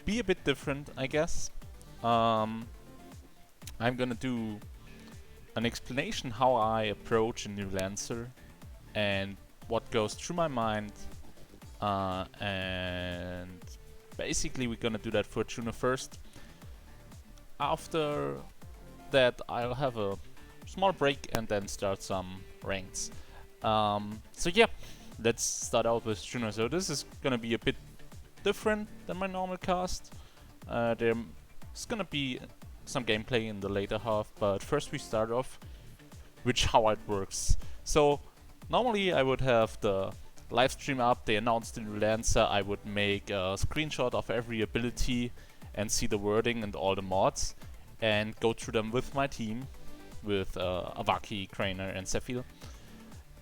be a bit different, I guess. I'm gonna do an explanation how I approach a new Lancer and what goes through my mind, and basically we're gonna do that for Juno first. After that I'll have a small break and then start some ranks. So yeah, let's start out with Juno. So this is gonna be a bit different than my normal cast. There's gonna be some gameplay in the later half, but first we start off with how it works. So normally I would have the live stream up, they announced the new Lancer, I would make a screenshot of every ability and see the wording and all the mods and go through them with my team, with Avaki, Craner and Zephyr.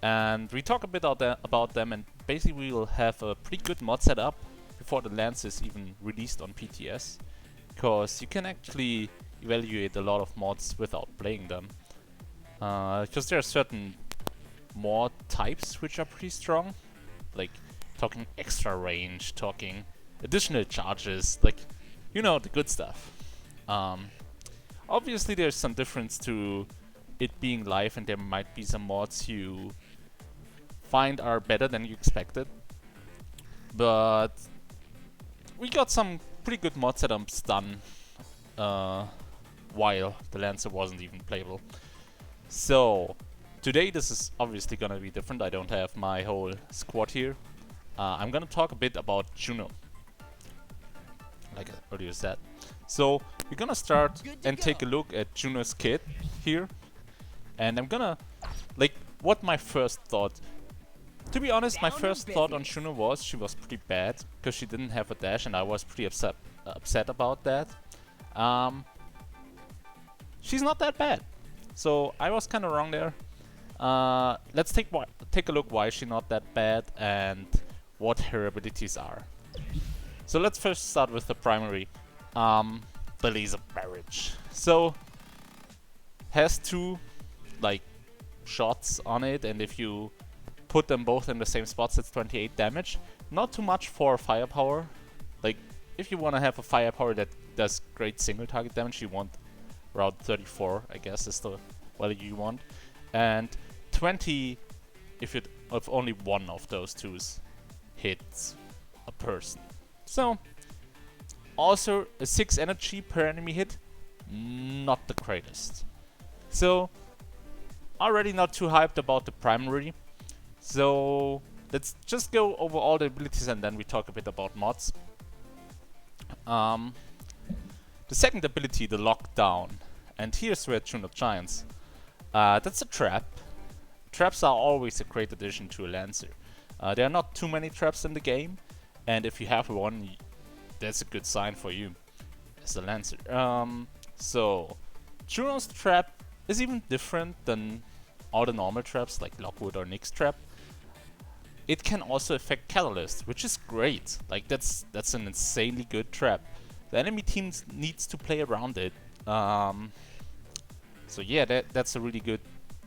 And we talk a bit about them, and basically we'll have a pretty good mod setup before the Lancer is even released on PTS, because you can actually evaluate a lot of mods without playing them. Because there are certain mod types which are pretty strong, like talking extra range, talking additional charges, like, you know, the good stuff. Obviously there's some difference to it being live, and there might be some mods you find are better than you expected, but we got some pretty good mod setups done while the Lancer wasn't even playable. So today this is obviously gonna be different. I don't have my whole squad here. I'm gonna talk a bit about Juno, like I earlier said. So we're gonna start and take a look at Juno's kit here, and I'm gonna, like, what my first thought. To be honest, my first thought on Juno was she was pretty bad because she didn't have a dash, and I was pretty upset about that. She's not that bad, so I was kind of wrong there. Let's take a look why she's not that bad and what her abilities are. So let's first start with the primary, the laser barrage. So has two like shots on it, and if you put them both in the same spots, it's 28 damage. Not too much for firepower. Like, if you want to have a firepower that does great single target damage, you want around 34, I guess, is the value you want. And 20 if only one of those twos hits a person. So, also a 6 energy per enemy hit, not the greatest. So, already not too hyped about the primary. So let's just go over all the abilities and then we talk a bit about mods. The second ability, the lockdown, and here's where Juno shines. That's a trap. Traps are always a great addition to a Lancer. There are not too many traps in the game, and if you have one, that's a good sign for you as a Lancer. So Juno's trap is even different than all the normal traps like Lockwood or Nyx trap. It can also affect Catalyst, which is great. Like, that's an insanely good trap. The enemy team needs to play around it. So yeah, that's a really good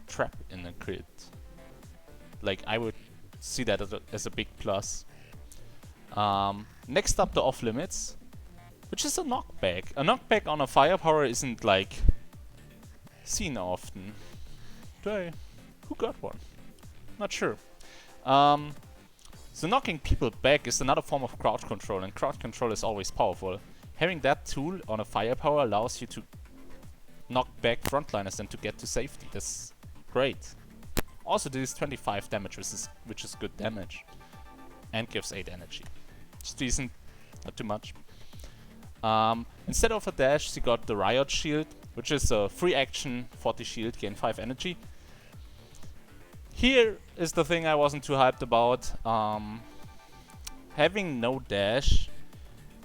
trap in a crit. Like, I would see that as a big plus. Next up, the off limits, which is a knockback. A knockback on a firepower isn't like seen often. Who got one? Not sure. So knocking people back is another form of crowd control, and crowd control is always powerful. Having that tool on a firepower allows you to knock back frontliners and to get to safety. That's great. Also, this is 25 damage, which is good damage, and gives 8 energy. It's decent, not too much. Instead of a dash, she got the Riot Shield, which is a free action 40 shield, gain 5 energy. Here is the thing I wasn't too hyped about. Having no dash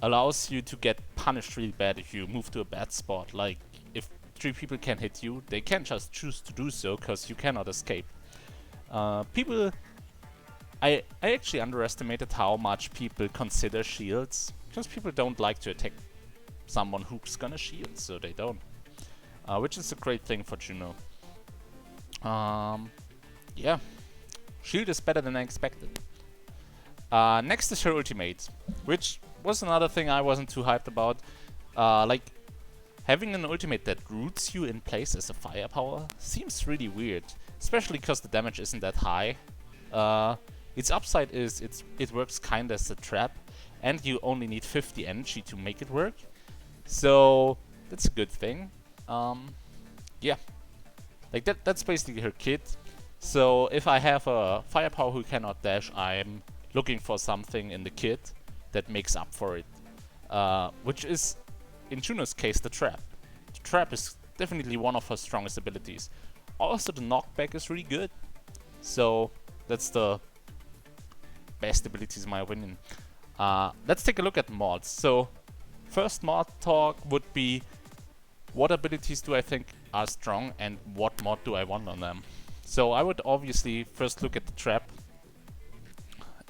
allows you to get punished really bad if you move to a bad spot. Like, if 3 people can hit you, they can't just choose to do so because you cannot escape. I actually underestimated how much people consider shields, because people don't like to attack someone who's gonna shield, so they don't. Which is a great thing for Juno. Yeah, shield is better than I expected. Next is her ultimate, which was another thing I wasn't too hyped about. Like, having an ultimate that roots you in place as a firepower seems really weird, especially because the damage isn't that high. Its upside is it works kinda as a trap, and you only need 50 energy to make it work. So that's a good thing. Yeah, like that's basically her kit. So if I have a firepower who cannot dash, I'm looking for something in the kit that makes up for it, which is, in Juno's case, the trap. The trap is definitely one of her strongest abilities. Also, the knockback is really good. So that's the best abilities in my opinion. Let's take a look at mods. So first mod talk would be, what abilities do I think are strong and what mod do I want on them? So I would obviously first look at the trap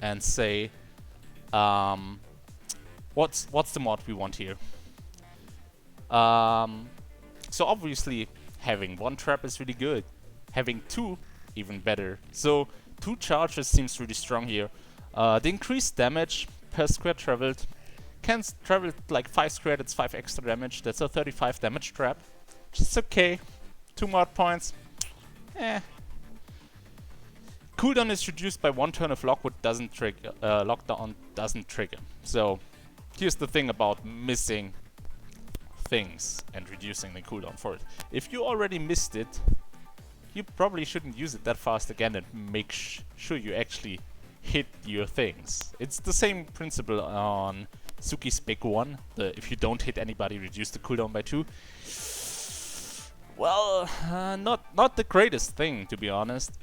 and say, what's the mod we want here? So obviously having one trap is really good. Having two, even better. So 2 charges seems really strong here. The increased damage per square traveled. Can travel like 5 squared, it's 5 extra damage. That's a 35 damage trap. Just okay. 2 mod points. Eh. Cooldown is reduced by 1 turn if lockwood doesn't trigger. Lockdown doesn't trigger. So here's the thing about missing things and reducing the cooldown for it. If you already missed it, you probably shouldn't use it that fast again and make sure you actually hit your things. It's the same principle on Suki's big one. If you don't hit anybody, reduce the cooldown by 2. Well, not the greatest thing, to be honest.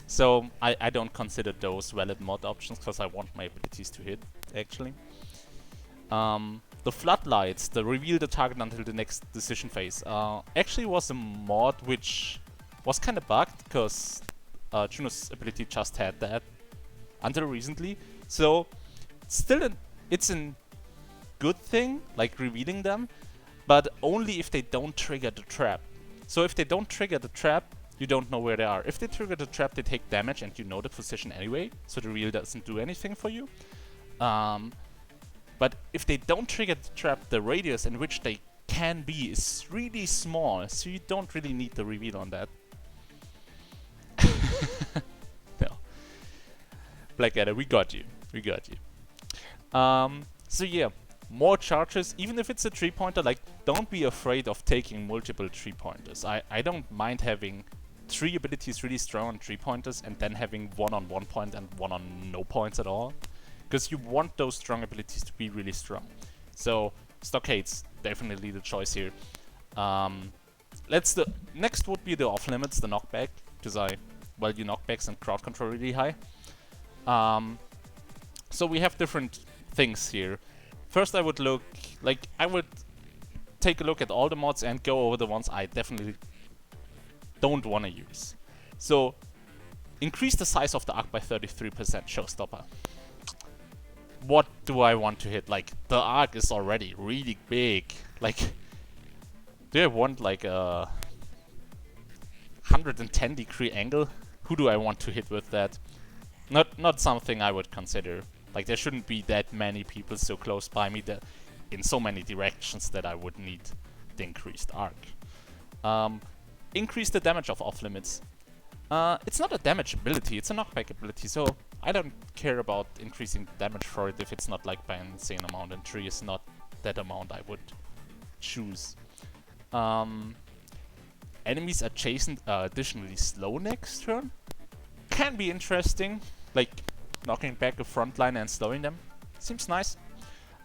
So I don't consider those valid mod options because I want my abilities to hit, actually. The floodlights, the reveal the target until the next decision phase, actually was a mod which was kind of bugged because Juno's ability just had that until recently. So still it's a good thing, like revealing them, but only if they don't trigger the trap. So if they don't trigger the trap, you don't know where they are. If they trigger the trap, they take damage and you know the position anyway, so the reveal doesn't do anything for you. But if they don't trigger the trap, the radius in which they can be is really small, so you don't really need the reveal on that. No. Blackadder, we got you. We got you. So yeah, more charges, even if it's a 3-pointer, like, don't be afraid of taking multiple 3-pointers. I don't mind having 3 abilities really strong on 3-pointers and then having 1 on 1 point and 1 on no points at all. Because you want those strong abilities to be really strong. So Stockades, definitely the choice here. Next would be the off limits, the knockback, because your knockbacks and crowd control really high. So we have different things here. First I would take a look at all the mods and go over the ones I definitely don't want to use. So increase the size of the arc by 33%, showstopper. What do I want to hit? Like, the arc is already really big. Like, do I want like a 110-degree angle? Who do I want to hit with that? Not something I would consider. Like, there shouldn't be that many people so close by me that in so many directions that I would need the increased arc. Increase the damage of off limits. It's not a damage ability, it's a knockback ability, so I don't care about increasing the damage for it if it's not like by an insane amount, and 3 is not that amount I would choose. Enemies adjacent are additionally slow next turn. Can be interesting, like knocking back a front line and slowing them. Seems nice.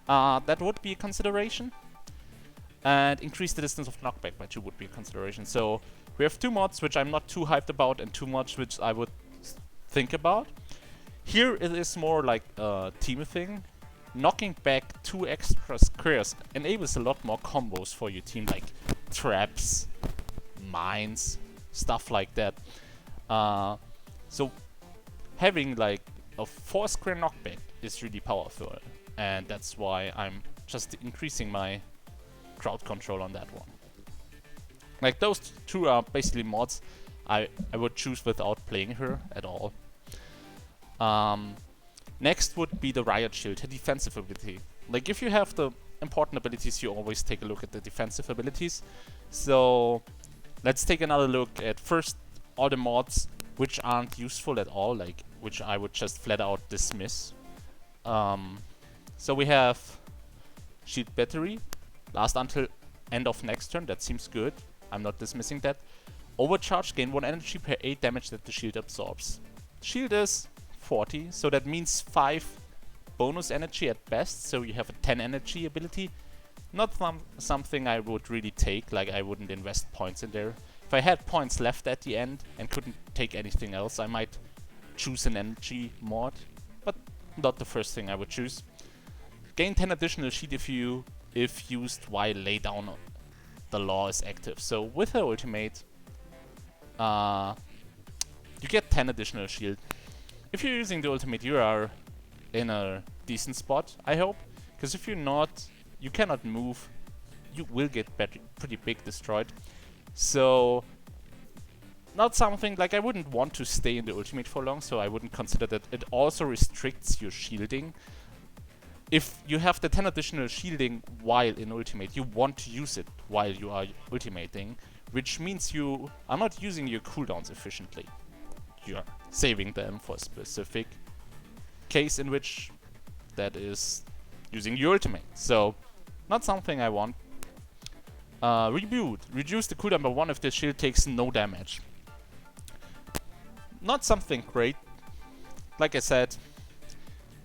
That would be a consideration. And increase the distance of knockback by 2 would be a consideration. So we have 2 mods which I'm not too hyped about and 2 mods which I would think about. Here it is more like a team thing. Knocking back 2 extra squares enables a lot more combos for your team, like traps, mines, stuff like that. So having like a 4 square knockback is really powerful, and that's why I'm just increasing my crowd control on that one. Like, those 2 are basically mods I would choose without playing her at all. Next would be the Riot Shield, her defensive ability. Like, if you have the important abilities, you always take a look at the defensive abilities. So let's take another look at first all the mods which aren't useful at all, like which I would just flat out dismiss. So we have Shield Battery, last until end of next turn. That seems good. I'm not dismissing that. Overcharge, gain 1 energy per 8 damage that the shield absorbs. Shield is 40, so that means 5 bonus energy at best, so you have a 10 energy ability. Not something I would really take, like I wouldn't invest points in there. If I had points left at the end and couldn't take anything else, I might choose an energy mod, but not the first thing I would choose. Gain 10 additional shield if used while lay down the law is active. So with her ultimate, you get 10 additional shield. If you're using the ultimate, you are in a decent spot, I hope. Because if you're not, you cannot move, you will get pretty big destroyed. So, not something, like I wouldn't want to stay in the ultimate for long, so I wouldn't consider that. It also restricts your shielding. If you have the 10 additional shielding while in ultimate, you want to use it while you are ultimating, which means you are not using your cooldowns efficiently. You are saving them for a specific case in which that is using your ultimate. So, not something I want. Reboot. Reduce the cooldown by 1 if the shield takes no damage. Not something great. Like I said,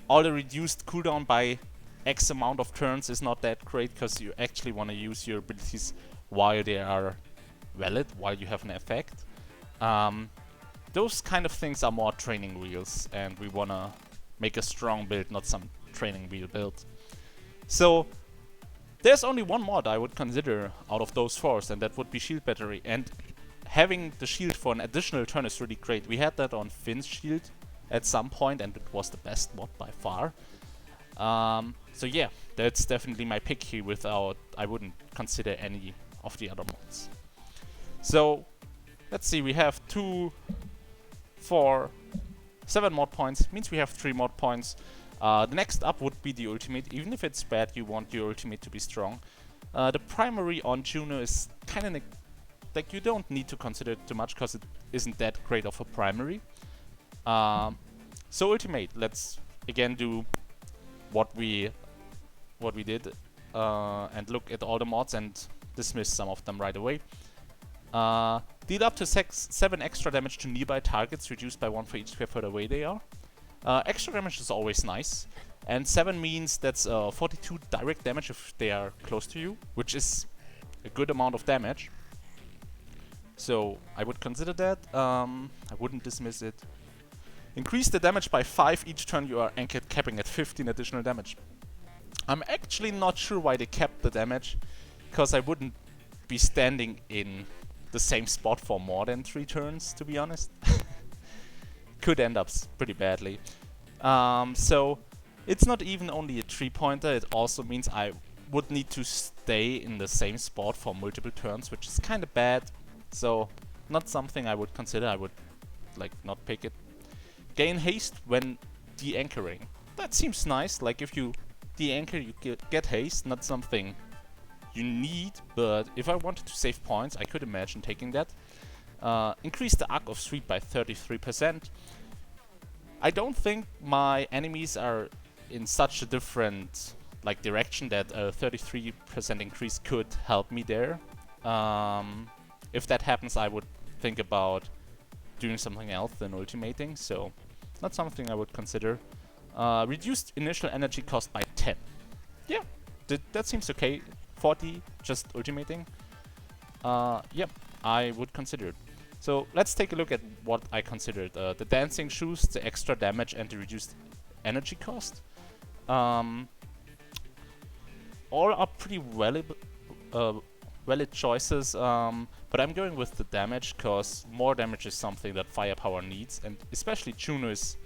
all the reduced cooldown by X amount of turns is not that great, because you actually want to use your abilities while they are valid, while you have an effect. Those kind of things are more training wheels, and we want to make a strong build, not some training wheel build. So there's only one mod I would consider out of those 4, and that would be Shield Battery. And having the shield for an additional turn is really great. We had that on Finn's shield at some point, and it was the best mod by far. So yeah, that's definitely my pick here. I wouldn't consider any of the other mods. So let's see, we have 2, 4, 7 mod points, means we have 3 mod points. The next up would be the ultimate. Even if it's bad, you want your ultimate to be strong. The primary on Juno is kind of like, you don't need to consider it too much, because it isn't that great of a primary. So ultimate, let's again do what we did and look at all the mods and dismiss some of them right away. Deal up to 7 extra damage to nearby targets, reduced by 1 for each square further away they are. Extra damage is always nice, and 7 means that's 42 direct damage if they are close to you, which is a good amount of damage. So I would consider that. I wouldn't dismiss it. Increase the damage by 5 each turn you are anchored, capping at 15 additional damage. I'm actually not sure why they capped the damage, because I wouldn't be standing in the same spot for more than 3 turns, to be honest. Could end up pretty badly. So it's not even only a 3-pointer, it also means I would need to stay in the same spot for multiple turns, which is kind of bad. So not something I would consider. I would like not pick it. Gain haste when de-anchoring. That seems nice. Like, if you de-anchor, you get haste. Not something you need, but if I wanted to save points, I could imagine taking that. Increase the arc of sweep by 33%. I don't think my enemies are in such a different like direction that a 33% increase could help me there. If that happens, I would think about doing something else than ultimating, so not something I would consider. Reduced initial energy cost by 10. Yeah, that seems okay. 40 just ultimating. Yep, I would consider it. So let's take a look at what I considered. The dancing shoes, the extra damage, and the reduced energy cost. All are pretty valid choices, but I'm going with the damage, because more damage is something that firepower needs, and especially Juno is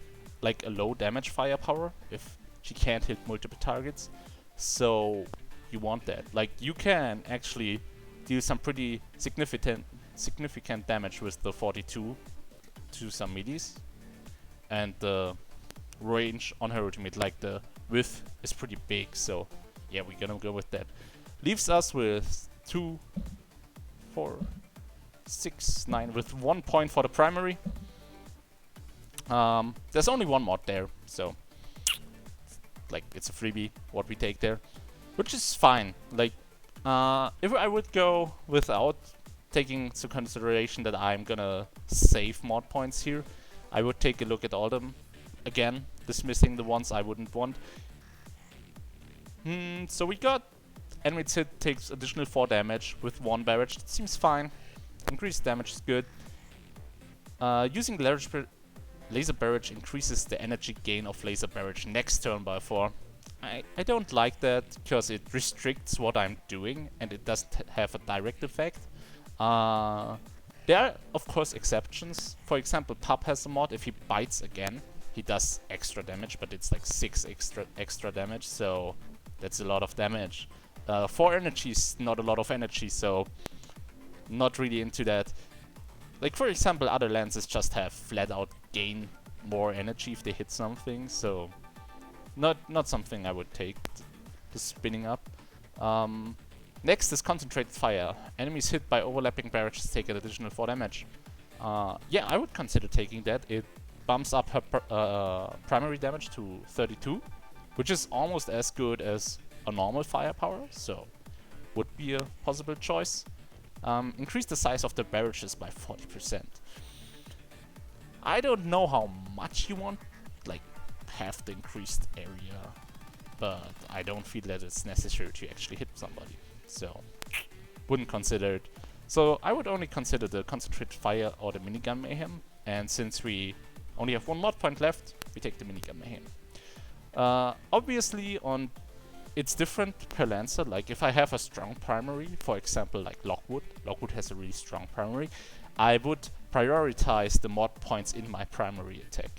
like a low damage firepower if she can't hit multiple targets, so you want that. Like, you can actually deal some pretty significant damage with the 42 to some middies, and the range on her ultimate, like the width is pretty big, so yeah, we're gonna go with that. Leaves us with 2, 4, 6, 9, with 1 point for the primary. There's only one mod there, so like it's a freebie what we take there, which is fine. Like if I would go without taking into consideration that I'm gonna save mod points here, I would take a look at all them again, dismissing the ones I wouldn't want. So we got enemy's hit takes additional 4 damage with 1 barrage. That seems fine. Increased damage is good. Using laser barrage increases the energy gain of laser barrage next turn by 4. I don't like that because it restricts what I'm doing and it doesn't have a direct effect. There are of course exceptions. For example, Pup has a mod, if he bites again, he does extra damage, but it's like 6 extra damage, so that's a lot of damage. 4 energy is not a lot of energy, so not really into that. Like for example, other lances just have flat out gain more energy if they hit something, so not something I would take to spinning up. Next is Concentrated Fire. Enemies hit by overlapping barrages take an additional 4 damage. Yeah, I would consider taking that. It bumps up her primary damage to 32, which is almost as good as a normal firepower, so would be a possible choice. Increase the size of the barrages by 40%. I don't know how much you want, like, have the increased area, but I don't feel that it's necessary to actually hit somebody, so wouldn't consider it. So I would only consider the Concentrated Fire or the Minigun Mayhem, and since we only have 1 mod point left, we take the Minigun Mayhem. Obviously it's different per lancer. Like if I have a strong primary, for example like Lockwood has a really strong primary, I would prioritize the mod points in my primary attack.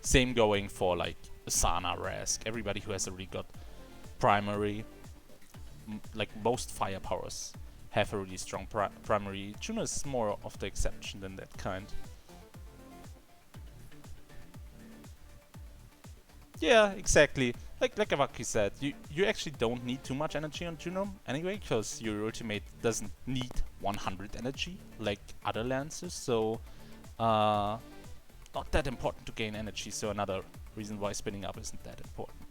Same going for like Asana, Rask, everybody who has a really good primary. Like most firepowers have a really strong primary. Juno is more of the exception than that kind. Yeah, exactly. Like Avaki said, you actually don't need too much energy on Juno anyway, because your ultimate doesn't need 100 energy like other lances, so not that important to gain energy, so another reason why spinning up isn't that important.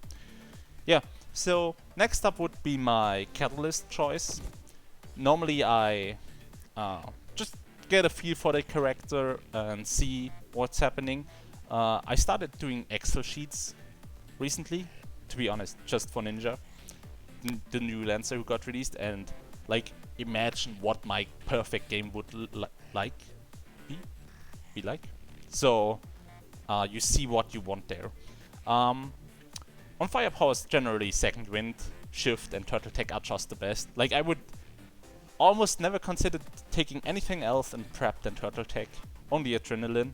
Yeah, so next up would be my catalyst choice. Normally I just get a feel for the character and see what's happening. I started doing Excel sheets recently, to be honest, just for Ninja, the new Lancer who got released, and like imagine what my perfect game would be like. So you see what you want there. On firepowers, generally Second Wind, Shift, and Turtle Tech are just the best. Like I would almost never consider taking anything else in Prep than Turtle Tech. Only Adrenaline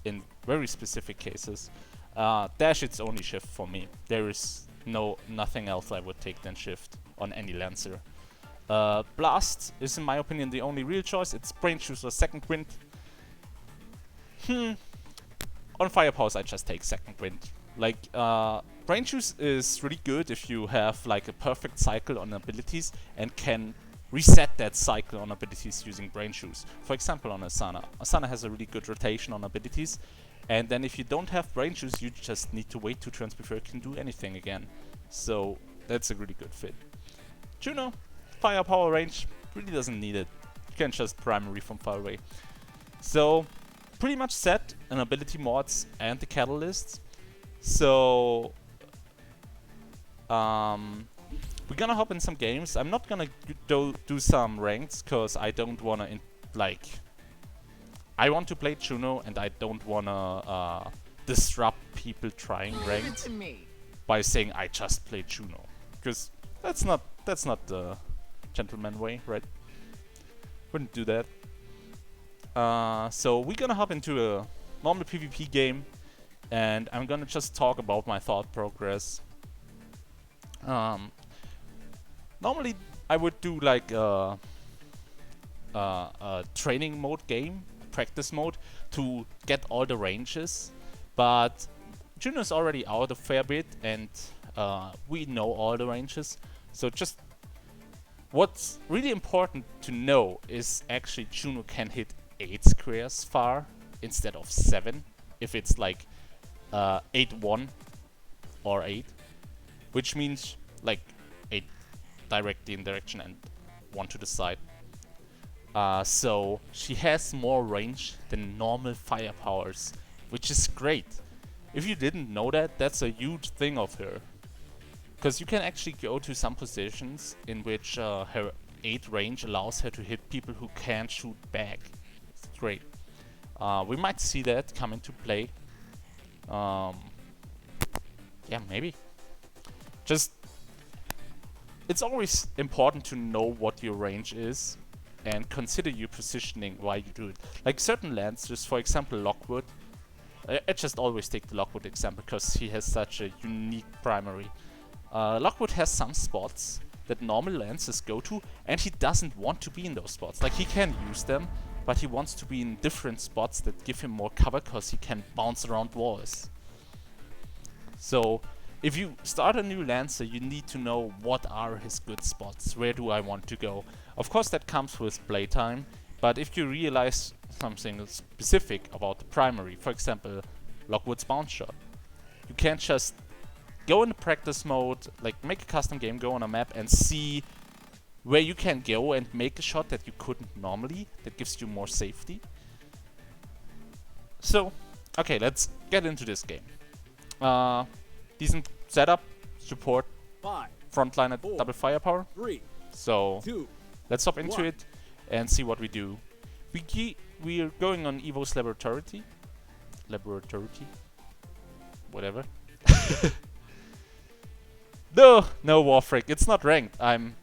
in very specific cases. Dash, it's only Shift for me. There is nothing else I would take than Shift on any Lancer. Blast is in my opinion the only real choice. It's Brain Juice or Second Wind. On firepowers I just take Second Wind. Like Brain Juice is really good if you have like a perfect cycle on abilities and can reset that cycle on abilities using Brain Juice. For example on Asana. Asana has a really good rotation on abilities, and then if you don't have Brain Juice you just need to wait 2 turns before you can do anything again. So that's a really good fit. Juno, firepower range, really doesn't need it. You can just primary from far away. So pretty much set an ability mods and the catalysts. So we're gonna hop in some games. I'm not gonna do some ranks because I don't wanna I want to play Juno and I don't wanna disrupt people trying ranked by saying I just play Juno, because that's not the gentleman way, right? Wouldn't do that. So we're gonna hop into a normal PvP game, and I'm gonna just talk about my thought progress. Normally I would do like a training mode game, practice mode, to get all the ranges, but Juno's already out a fair bit, and we know all the ranges. So just what's really important to know is actually Juno can hit 8 squares far instead of 7 if it's like 8-1 or 8, which means like 8 directly in direction and 1 to the side. So she has more range than normal firepowers, which is great. If you didn't know that, that's a huge thing of her. Because you can actually go to some positions in which her 8 range allows her to hit people who can't shoot back. It's great. We might see that come into play. Yeah, maybe. Just, it's always important to know what your range is and consider your positioning while you do it. Like certain lands, just for example Lockwood. I just always take the Lockwood example because he has such a unique primary. Lockwood has some spots that normal lances go to, and he doesn't want to be in those spots. Like, he can use them, but he wants to be in different spots that give him more cover because he can bounce around walls. So, if you start a new lancer, you need to know what are his good spots, where do I want to go. Of course that comes with playtime, but if you realize something specific about the primary, for example, Lockwood's bounce shot, you can't just go in the practice mode, like make a custom game, go on a map and see where you can go and make a shot that you couldn't normally, that gives you more safety. So, okay, let's get into this game. Decent setup, support, 5, frontline at 4, double firepower. 3, So 2, let's hop into 1. it and see what we do. We're going on Evo's laboratory. Whatever. No Warfrag, it's not ranked. I'm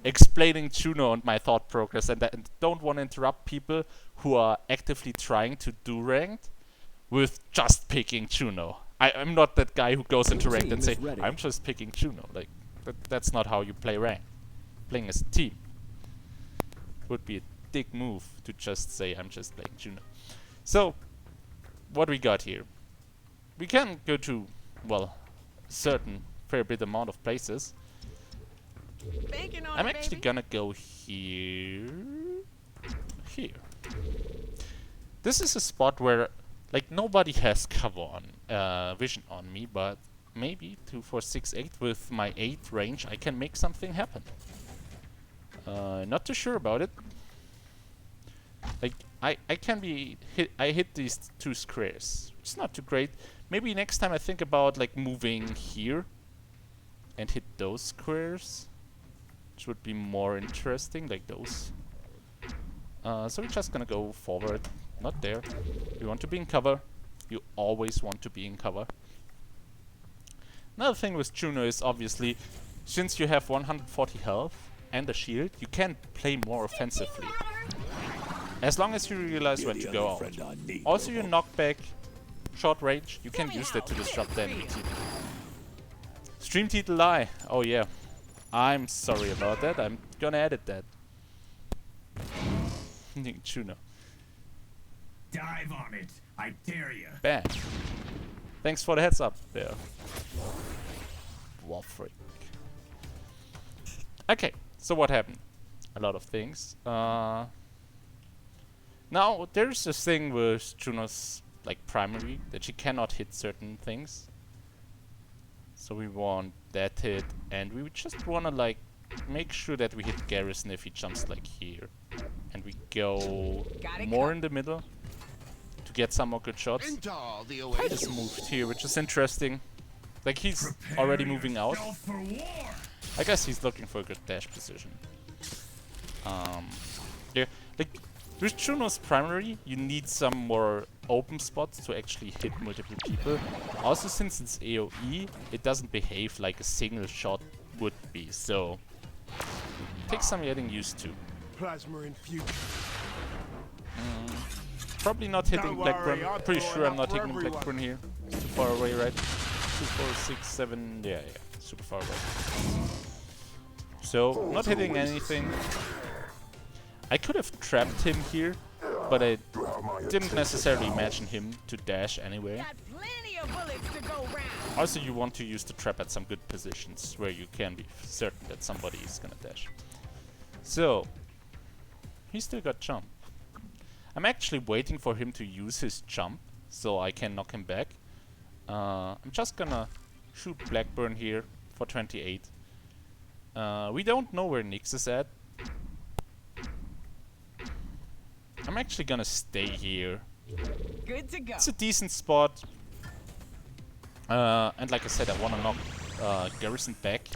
explaining Juno and my thought progress, and I don't want to interrupt people who are actively trying to do ranked with just picking Juno. I'm not that guy who goes into ranked and say, I'm just picking Juno. Like, that's not how you play ranked. Playing as a team would be a dick move to just say, I'm just playing Juno. So, what we got here? We can go to, well, certain fair bit amount of places. I'm actually gonna go here. This is a spot where, like, nobody has cover on, vision on me, but maybe 2, 4, 6, 8 with my 8 range I can make something happen. Not too sure about it. Like, I can be I hit these 2 squares. It's not too great. Maybe next time I think about like moving here and hit those squares, which would be more interesting, like those. So we're just gonna go forward, not there. We want to be in cover. You always want to be in cover. Another thing with Juno is obviously, since you have 140 health and a shield, you can play more offensively. As long as you realize when to go out. Also your knockback, short range, you can use that to disrupt the enemy team. Stream title lie. Oh yeah. I'm sorry about that. I'm gonna edit that. Juno. Dive on it. I dare you. Bam. Thanks for the heads up there. Warfrag. Okay, so what happened? A lot of things. Now, there's this thing with Juno's like primary, that she cannot hit certain things. So we want that hit, and we just wanna like make sure that we hit Garrison if he jumps like here. And we go more in the middle to get some more good shots. Titus moved here, which is interesting. Like, he's already moving out. I guess he's looking for a good dash position. Yeah, like, with Juno's primary, you need some more open spots to actually hit multiple people. Also, since it's AoE, it doesn't behave like a single shot would be, so takes some getting used to. Plasma infused. Probably not hitting Blackburn. Pretty sure I'm not hitting Blackburn here. It's too far away, right? 2, 4, 6, 7. Yeah, super far away. So, not hitting anything. I could have trapped him here, but I didn't necessarily imagine him to dash anyway. of bullets to go round. Also, you want to use the trap at some good positions where you can be certain that somebody is gonna dash. So, he still got jump. I'm actually waiting for him to use his jump so I can knock him back. I'm just gonna shoot Blackburn here for 28. We don't know where Nyx is at. I'm actually gonna stay here. Good to go. It's a decent spot. And like I said, I wanna knock Garrison back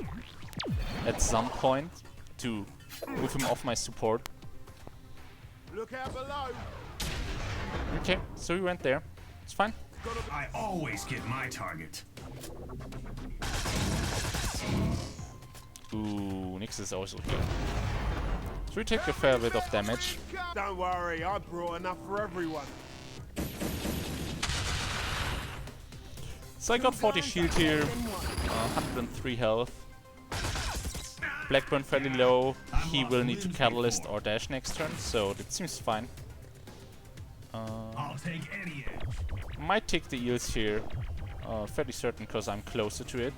at some point to move him off my support. Look out below. Okay, so we went there. It's fine. I always get my target. Ooh, Nyx is also here. So we take a fair bit of damage. Don't worry, I brought enough for everyone. So I got 40 shield here, 103 health. Blackburn fairly low. He will need to catalyst or dash next turn, so that seems fine. I'll take any edge. Might take the eels here. Fairly certain because I'm closer to it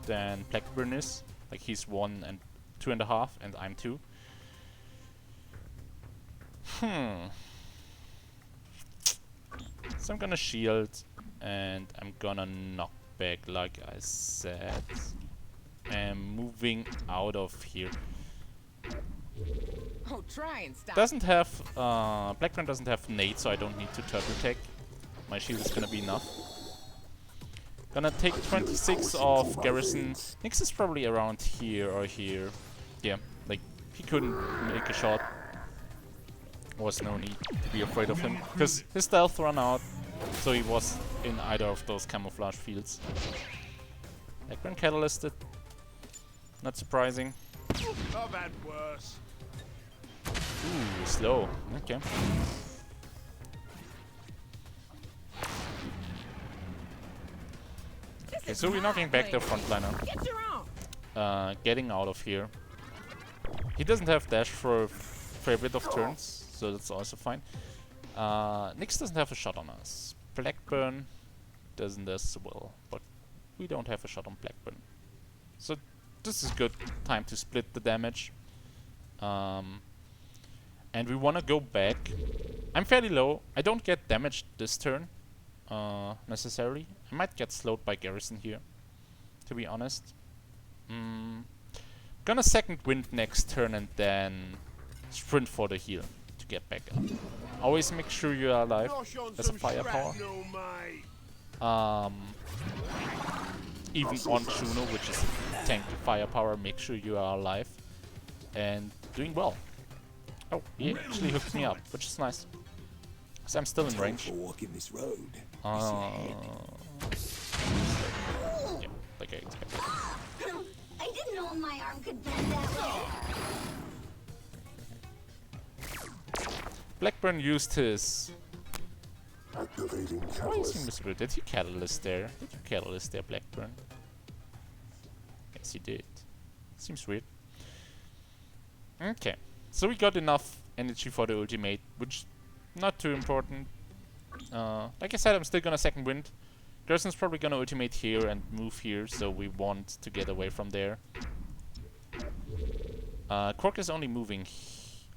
than Blackburn is. Like he's 1 and 2.5 and I'm 2. So I'm gonna shield and I'm gonna knock back like I said. And moving out of here. Oh, try and stop. Doesn't have Blackburn doesn't have nade, so I don't need to turtle tech. My shield is gonna be enough. Gonna take 26 off Garrison. Nyx is probably around here or here. Yeah, like he couldn't make a shot. Was no need to be afraid of him because his stealth ran out, so he was in either of those camouflage fields. Blackburn catalysted. Not surprising. I've had worse. Ooh, slow. Okay. Okay, so we're knocking back the frontliner. Get your own. Getting out of here. He doesn't have dash for a fair bit of turns, so that's also fine. Nyx doesn't have a shot on us. Blackburn doesn't as well, but we don't have a shot on Blackburn. So this is good time to split the damage. And we want to go back. I'm fairly low. I don't get damaged this turn, necessarily. I might get slowed by Garrison here, to be honest. Gonna second wind next turn and then sprint for the heal to get back up. Always make sure you are alive. There's a firepower. Even on Juno, which is tanky firepower, make sure you are alive and doing well. Oh, he actually hooked me up, which is nice. So I'm still in range. For walking this road. Yeah, like I expected. I didn't know my arm could bend that way. Blackburn used his... Activating Why is he catalyst. invisible? Did you catalyst there? Did you catalyst there, Blackburn? Yes, he did. Seems weird. Okay. So we got enough energy for the ultimate, which not too important. Like I said, I'm still gonna second wind. Garrison's probably gonna ultimate here and move here, so we want to get away from there. Quark is only moving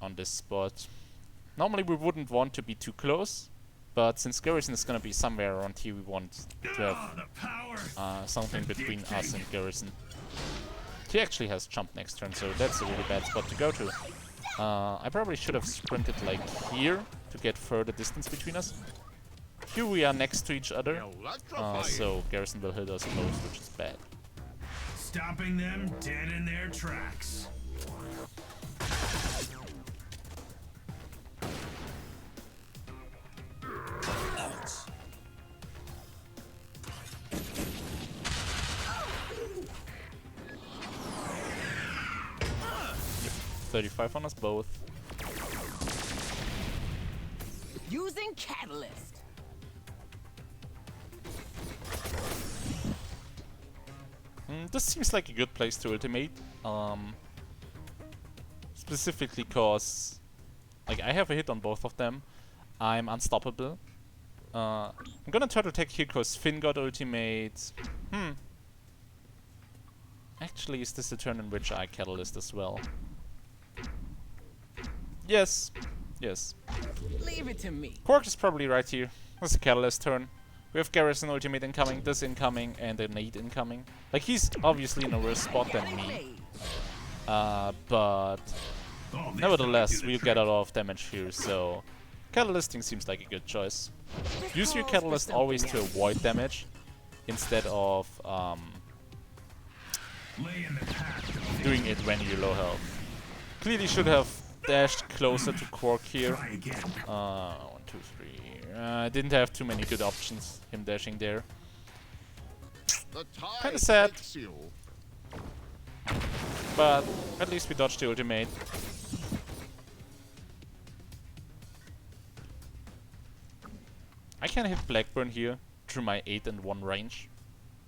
on this spot. Normally we wouldn't want to be too close, but since Garrison is gonna be somewhere around here, we want to have something between us and Garrison. He actually has jump next turn, so that's a really bad spot to go to. I probably should have sprinted like here to get further distance between us. Here we are next to each other, so Garrison will hit us close, which is bad. Stopping them dead in their tracks. Ouch. 35 on us both. Using catalyst. This seems like a good place to ultimate. Specifically cause like I have a hit on both of them. I'm unstoppable. I'm gonna try to take here because Finn got ultimates. Actually, is this the turn in which I catalyst as well? Yes. Yes. Leave it to me. Quark is probably right here. That's a catalyst turn. We have Garrison ultimate incoming, this incoming, and a nade incoming. Like, he's obviously in a worse spot than me. But nevertheless, we'll get a lot of damage here, so catalysting seems like a good choice. Use your catalyst always to avoid damage instead of doing it when you're low health. Clearly should have dashed closer to Quark here. 1, 2, 3. I didn't have too many good options, him dashing there. Kinda sad. But at least we dodged the ultimate. I can hit Blackburn here through my 8 and 1 range.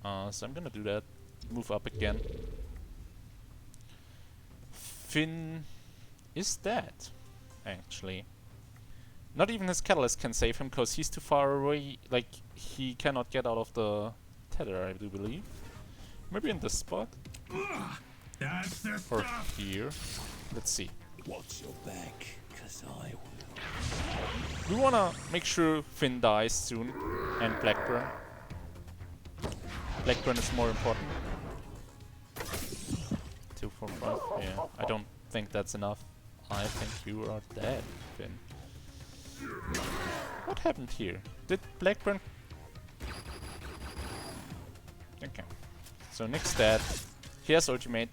So I'm gonna do that. Move up again. Finn is dead, actually. Not even his catalyst can save him because he's too far away. Like, he cannot get out of the tether, I do believe. Maybe in this spot. Or here. Let's see. Watch your back, 'cause I will. We wanna make sure Finn dies soon, and Blackburn. Blackburn is more important. 2, 4, 5. Yeah, I don't think that's enough. I think you are dead, Finn. What happened here? Did Blackburn... Okay. So Nick's dead. He has ultimate.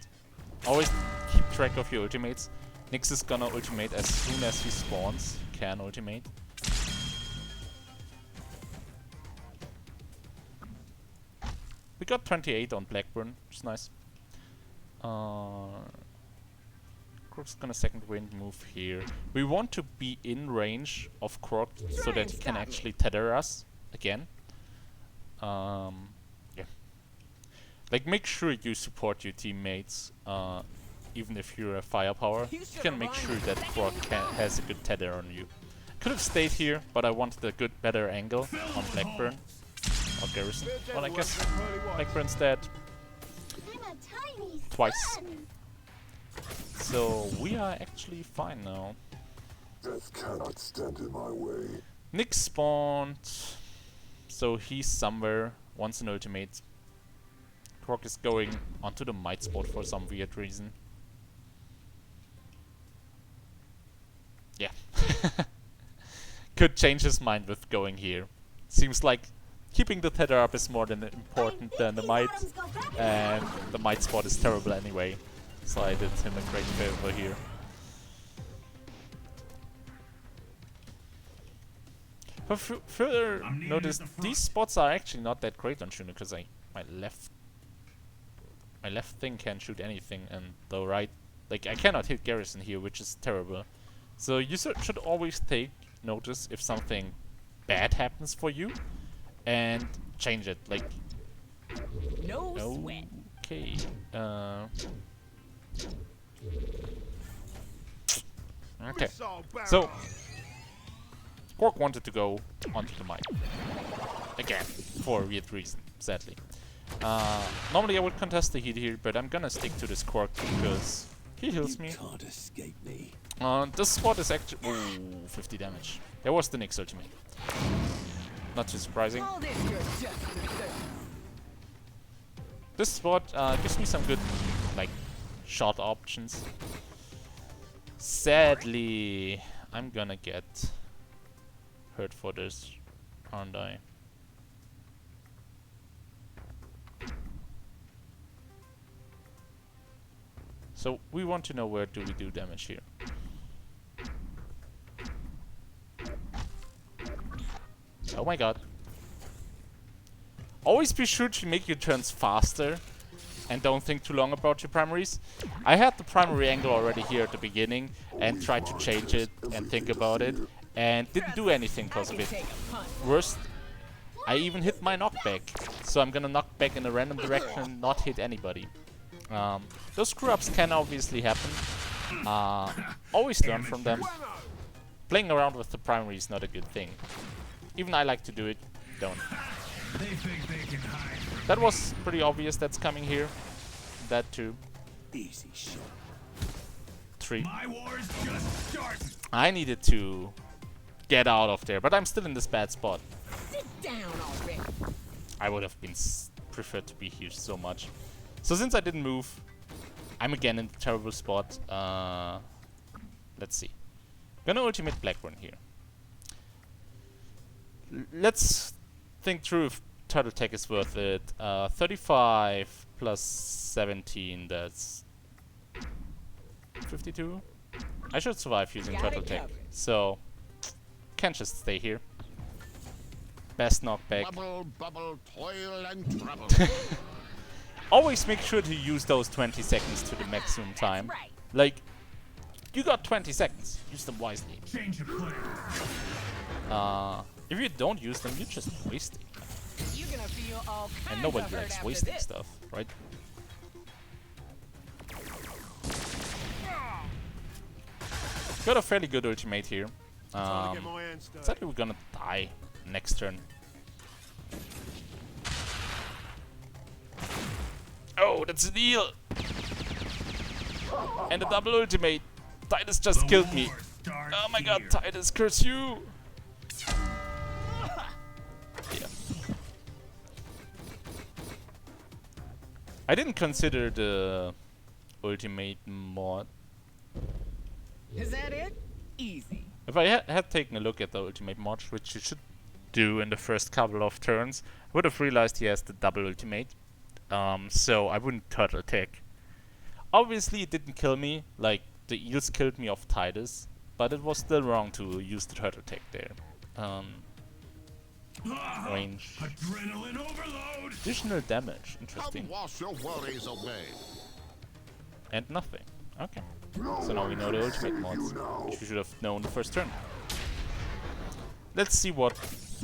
Always keep track of your ultimates. Nyx is gonna ultimate as soon as he spawns. Can ultimate. We got 28 on Blackburn, which is nice. Quark's gonna second wind move here. We want to be in range of Quark so that he can actually tether us again. Yeah. Like, make sure you support your teammates, even if you're a firepower. You can make sure that Quark has a good tether on you. Could have stayed here, but I wanted a better angle on Blackburn. Or Garrison. Well, I guess Blackburn's dead. I'm a tiny Twice. son. So we are actually fine now. Death cannot stand in my way. Nick spawned, so he's somewhere. Wants an ultimate. Quark is going onto the might spot for some weird reason. Yeah. Could change his mind with going here. Seems like keeping the tether up is more important than the might, and the might spot is terrible anyway. So I did him a great favor here. But further notice, these spots are actually not that great on Juno because my left thing can't shoot anything, and the right, like, I cannot hit Garrison here, which is terrible. So you should always take notice if something bad happens for you, and change it. Like, No sweat. okay. Okay. So Quark wanted to go onto the mic again for a weird reason, sadly. Normally I would contest the heat here, but I'm gonna stick to this Quark because he heals me. Can't escape me. This spot is actually 50 damage. There was the Nyx ultimate. Not too surprising. All this you're just deserve. This spot gives me some good, like, shot options. Sadly, I'm gonna get hurt for this, aren't I? So we want to know where do we do damage here. Oh my god. Always be sure to make your turns faster and don't think too long about your primaries. I had the primary angle already here at the beginning and tried to change it and think about it and didn't do anything because of it. Worst, I even hit my knockback. So I'm gonna knock back in a random direction and not hit anybody. Those screw-ups can obviously happen. Always learn from them. Playing around with the primary is not a good thing. Even I like to do it. Don't. They think they can hide from That was pretty obvious that's coming here. That too. Easy shot. 3. my war's just starting. I needed to get out of there, but I'm still in this bad spot. Sit down already. I would have been preferred to be here so much. So since I didn't move, I'm again in a terrible spot. Let's see. Gonna ultimate Blackburn here. Let's think through if Turtle Tech is worth it. 35 plus 17, that's 52. I should survive using Got Turtle it Tech, covered. so can't just stay here. Best knockback. Bubble, bubble, toil and trouble. Always make sure to use those 20 seconds to the maximum time. right. Like, you got 20 seconds. Use them wisely. Change of plan. If you don't use them, you're just wasting. You're gonna feel all kinds And nobody of hurt likes after wasting this. stuff, right? Got a fairly good ultimate here. Trying to get my hands dirty. Sadly, we're gonna die next turn. Oh, that's an eel! And a double ultimate. Titus just The killed me. war starts Oh my god, here. Titus, curse you! Yeah. I didn't consider the ultimate mod. Is that it? Easy. If I had taken a look at the ultimate mod, which you should do in the first couple of turns, I would have realized he has the double ultimate. So I wouldn't turtle attack. Obviously it didn't kill me, like the eels killed me off Titus, but it was still wrong to use the turtle attack there. Range. Adrenaline overload. Additional damage, interesting. Come wash your worries away. And nothing. Okay. So now we know the ultimate mods, which we should have known the first turn. Let's see what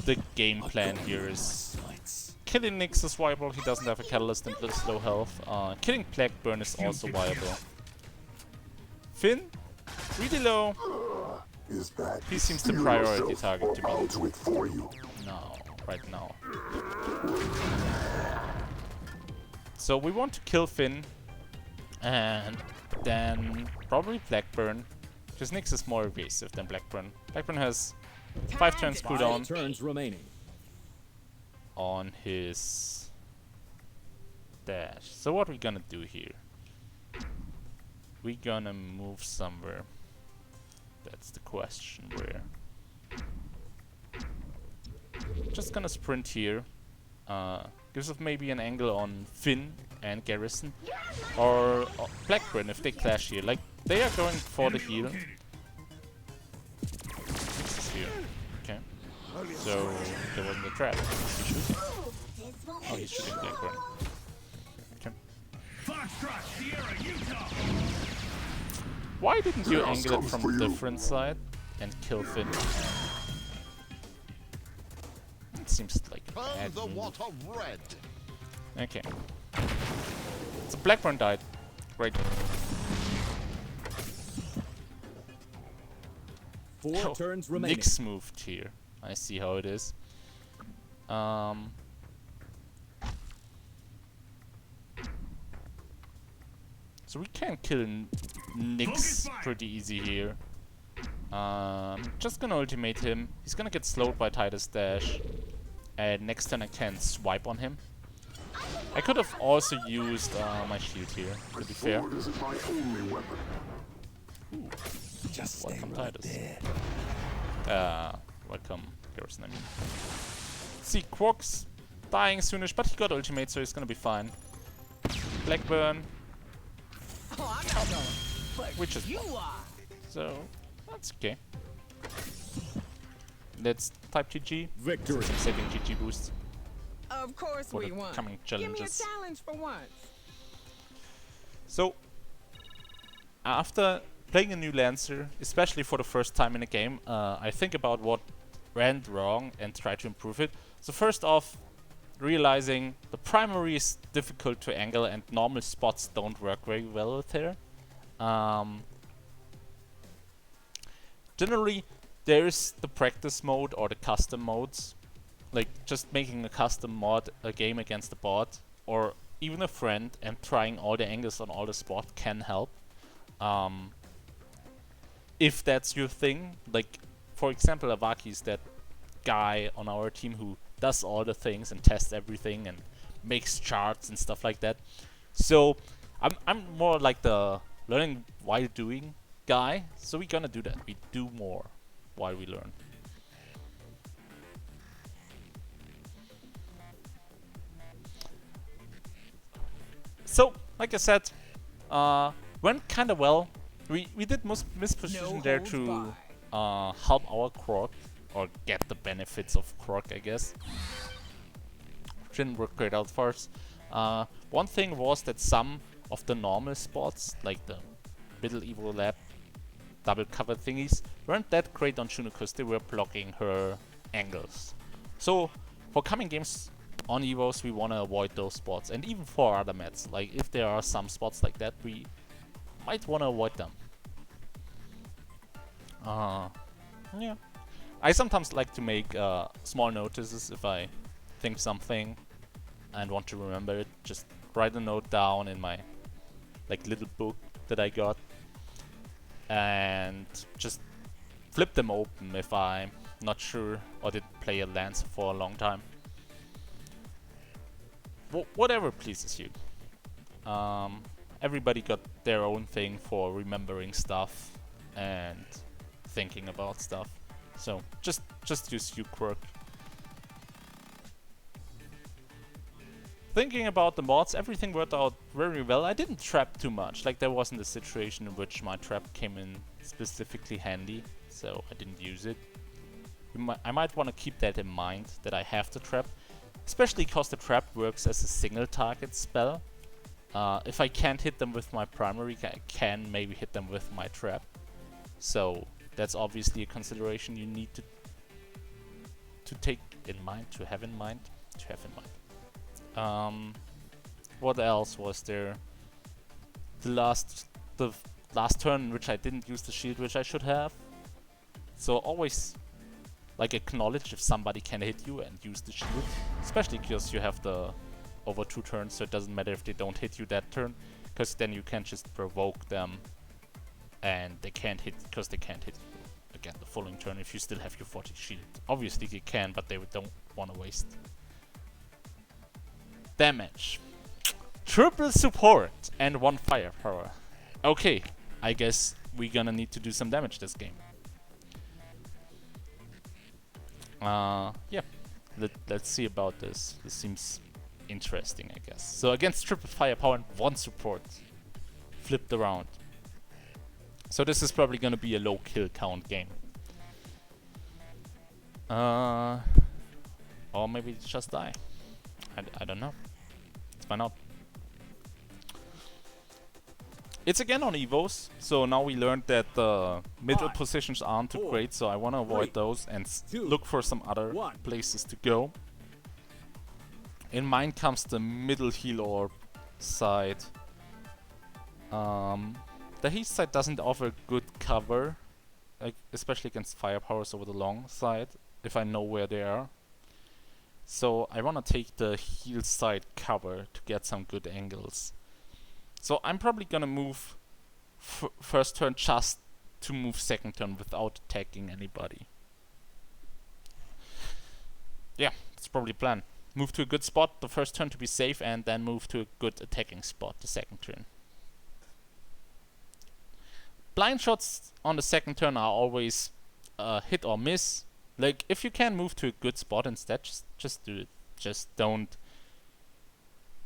the game plan here is. Sights. Killing Nyx is viable, he doesn't have a catalyst and little slow health. Killing Blackburn is also viable. Finn? Really low. Is that He seems the steal priority yourself, target to or me. I'll do it for you. No, right now. So we want to kill Finn. And then probably Blackburn. Because Nyx is more evasive than Blackburn. Blackburn has 5 turns cooldown Turns remaining. on his dash. So what we gonna do here? We gonna move somewhere. That's the question. Where? Just gonna sprint here. Gives us maybe an angle on Finn and Garrison. Or Blackburn if they clash here. Like, they are going for the heal. Located. This is here. Okay. So, there wasn't a trap. Is he shooting? This won't Oh, be he's shooting Blackburn. Okay. Foxtrot, Sierra, Utah. Why didn't you Chaos angle it comes from for a you. different side and kill Finn? It seems like a Turn bad the move. water red. Okay. So Blackburn died. Great. 4 Oh, turns remaining. Nyx moved here. I see how it is. So we can kill Nyx Focus fire. pretty easy here. Just gonna ultimate him. He's gonna get slowed by Titus Dash. And next turn I can swipe on him. I could have also used my shield here, to be fair. Sword isn't my only weapon. Just stay Welcome, right Titus. there. Welcome, Garrison, I mean. See, Quark's dying soonish, but he got ultimate, so he's gonna be fine. Blackburn, Oh, I'm not going. But which is you are. so that's okay. Let's type GG. Victory. Some saving GG boost. Of course For we the won. coming Give me a challenges. challenge for once. So, after playing a new Lancer, especially for the first time in a game, I think about what went wrong and try to improve it. So first off, realizing the primary is difficult to angle and normal spots don't work very well with her. Generally, there's the practice mode or the custom modes, like just making a custom mod, a game against a bot, or even a friend, and trying all the angles on all the spot can help. If that's your thing, like for example, Avaki is that guy on our team who does all the things and tests everything and makes charts and stuff like that. So I'm more like the learning while doing guy. So we're gonna do that. We do more while we learn. So like I said, went kind of well. We did misposition No there holds to barred. help our Krog, or get the benefits of Krog, I guess. Didn't work great out for us. One thing was that some of the normal spots, like the middle Evo lab double cover thingies, weren't that great on Juno because they were blocking her angles. So for coming games on Evos, we want to avoid those spots, and even for other mats, like if there are some spots like that, we might want to avoid them. Yeah. I sometimes like to make small notices if I think something and want to remember it. Just write a note down in my like little book that I got, and just flip them open if I'm not sure or didn't play a lance for a long time. Whatever pleases you. Everybody got their own thing for remembering stuff and thinking about stuff. So just use your quirk. Thinking about the mods, everything worked out very well. I didn't trap too much. Like there wasn't a situation in which my trap came in specifically handy, so I didn't use it. I might want to keep that in mind, that I have the trap, especially because the trap works as a single target spell. If I can't hit them with my primary, I can maybe hit them with my trap. So that's obviously a consideration you need to take in mind, to have in mind. What else was there? The last turn in which I didn't use the shield, which I should have. So always like acknowledge if somebody can hit you and use the shield, especially because you have the over 2 turns, so it doesn't matter if they don't hit you that turn, because then you can just provoke them and they can't hit, because they can't hit you again the following turn if you still have your 40 shield. Obviously they can, but they don't want to waste. Damage. Triple support and 1 firepower. Okay, I guess we're gonna need to do some damage this game. Yeah, let's see about this. This seems interesting, I guess. So against triple firepower and 1 support, flipped around. So this is probably gonna be a low kill count game. Or maybe just die. I don't know. Let's find out. It's again on Evos, so now we learned that the middle positions aren't too great, so I want to avoid those and look for some other places to go. In mind comes the middle heal orb side. The heat side doesn't offer good cover, like especially against firepowers over the long side, if I know where they are. So I want to take the heal side cover to get some good angles. So I'm probably gonna move first turn just to move second turn without attacking anybody. Yeah, that's probably the plan. Move to a good spot the first turn to be safe, and then move to a good attacking spot the second turn. Blind shots on the second turn are always hit or miss. Like, if you can move to a good spot instead, just do it. Just don't.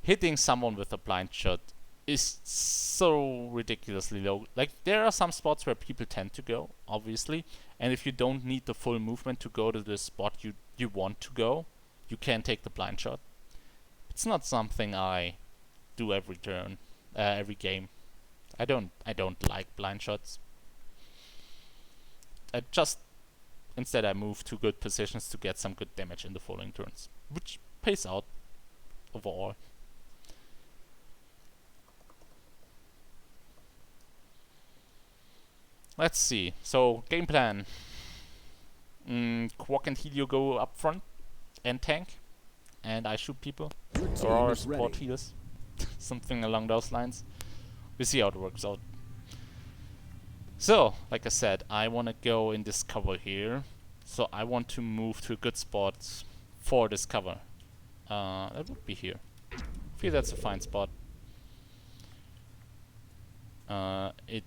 Hitting someone with a blind shot is so ridiculously low. Like, there are some spots where people tend to go, obviously, and if you don't need the full movement to go to the spot you want to go, you can take the blind shot. It's not something I do every turn, every game. I don't like blind shots. Instead I move to good positions to get some good damage in the following turns, which pays out overall. Let's see. So, game plan. Quark and Helio go up front and tank, and I shoot people. Your team Or is support ready. healers. Something along those lines. We see how it works out. So, like I said, I want to go in this cover here. So I want to move to a good spot for this cover. That would be here. I feel that's a fine spot. It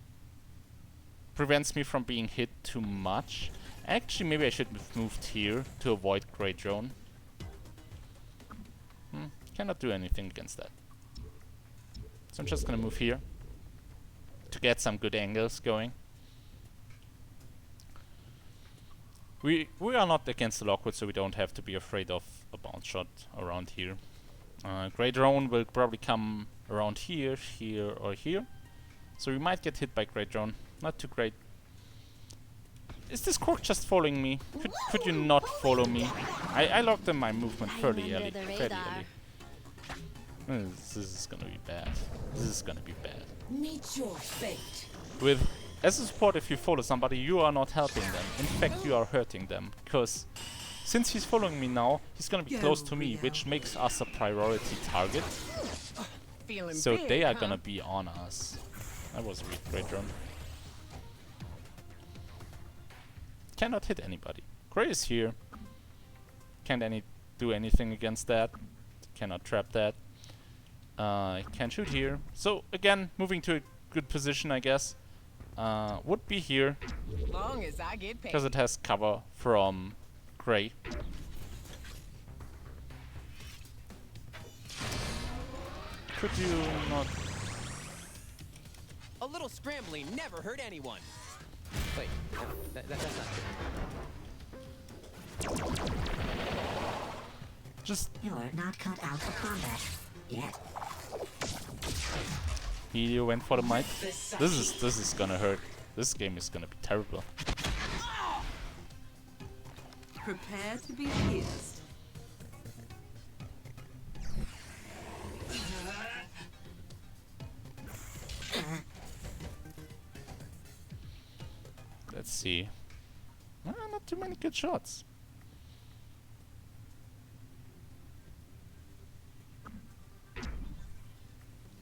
prevents me from being hit too much. Actually, maybe I should have moved here to avoid Grey Drone. Cannot do anything against that. So I'm just gonna move here to get some good angles going. We are not against the Lockwood, so we don't have to be afraid of a bounce shot around here. Grey Drone will probably come around here, here, or here. So we might get hit by Grey Drone. Not too great. Is this Quark just following me? Could you not follow me? I locked in my movement fairly early. This is gonna be bad. This is gonna be bad. Meet your fate. With as a support, if you follow somebody, you are not helping them. In fact, you are hurting them. Because since he's following me now, he's gonna be close to me, which makes us a priority target. Feeling So big, they are huh? gonna be on us. That was a weak Great Drone. Cannot hit anybody. Grey is here. Can't do anything against that. Cannot trap that. Can shoot here. So again, moving to a good position, I guess. Would be here Long as I get paid. because it has cover from Grey. Could you not? A little scrambling never hurt anyone. Wait, that's not true. Just You're not cut out for combat yet. he went for the mic. This is gonna hurt. This game is gonna be terrible. Prepare to be pierced. Let's see. Not too many good shots.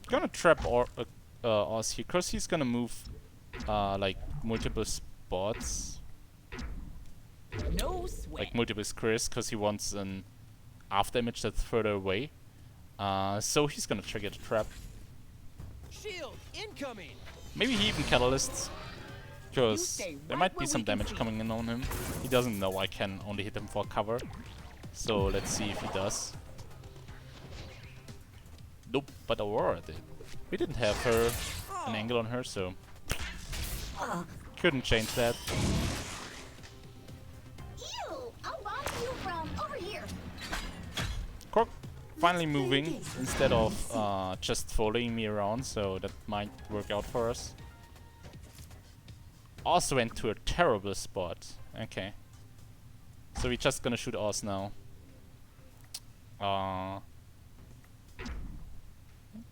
Gonna trap Oz here, cause he's gonna move like multiple spots, No sweat. like multiple squares, cause he wants an after image that's further away. So he's gonna trigger the trap. Shield incoming. Maybe he even catalysts, cause stay there right might be where some we can damage see. coming in on him. He doesn't know I can only hit him for cover. So let's see if he does. Nope, but Aurora did. We didn't have her an angle on her, so couldn't change that. Ew! I'll buy you from over here. Quark finally moving instead of just following me around, so that might work out for us. Also went to a terrible spot. Okay. So we're just gonna shoot Oz now.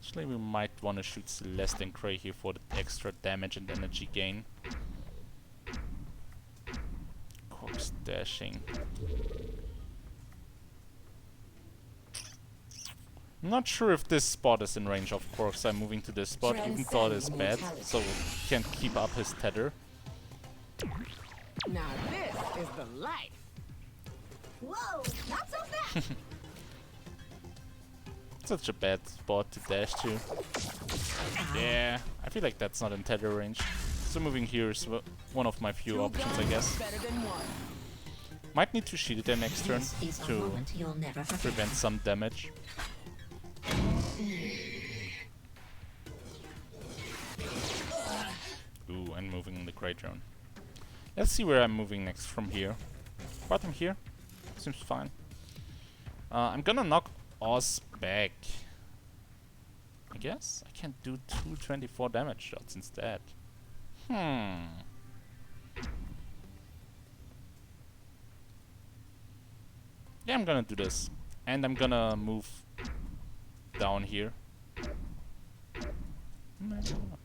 Actually, we might want to shoot Celeste and Grey here for the extra damage and energy gain. Quark's dashing. Not sure if this spot is in range of Quark, so I'm moving to this spot, even though it is bad, so he can't keep up his tether. Now this is the life. Whoa! Not so fast. Such a bad spot to dash to. Yeah, I feel like that's not in tether range. So moving here is one of my few Two options, I guns guess. Better than one. Might need to shield it there next turn This is a to moment you'll never forget. prevent some damage. Ooh, and moving in the Grey Drone. Let's see where I'm moving next from here. Bottom here. Seems fine. I'm gonna knock Oz back. I guess I can do 224 damage shots instead. Yeah, I'm gonna do this. And I'm gonna move down here. Maybe not.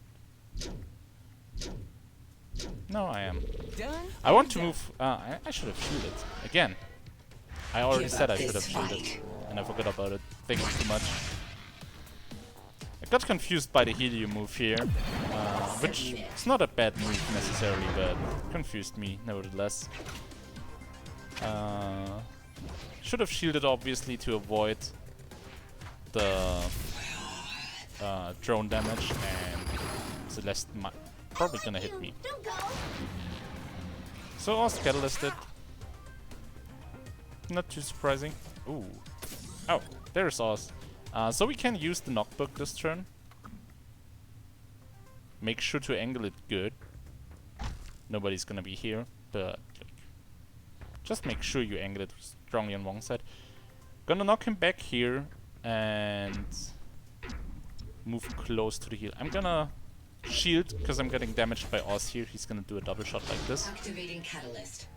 No, I am. Done. I want to move. I should have shielded again. I already said I should have shielded, and I forgot about it. Thinking too much. I got confused by the Helio move here, which is not a bad move necessarily, but confused me nevertheless. Should have shielded obviously to avoid the drone damage, and Celeste probably gonna hit me. Don't go. So Oz catalysted. Not too surprising. Ooh. Oh, there's Oz. So we can use the knockback this turn. Make sure to angle it good. Nobody's gonna be here, but just make sure you angle it strongly on one side. Gonna knock him back here and move close to the heel. I'm gonna shield because I'm getting damaged by Oz here. He's gonna do a double shot like this. Activating catalyst.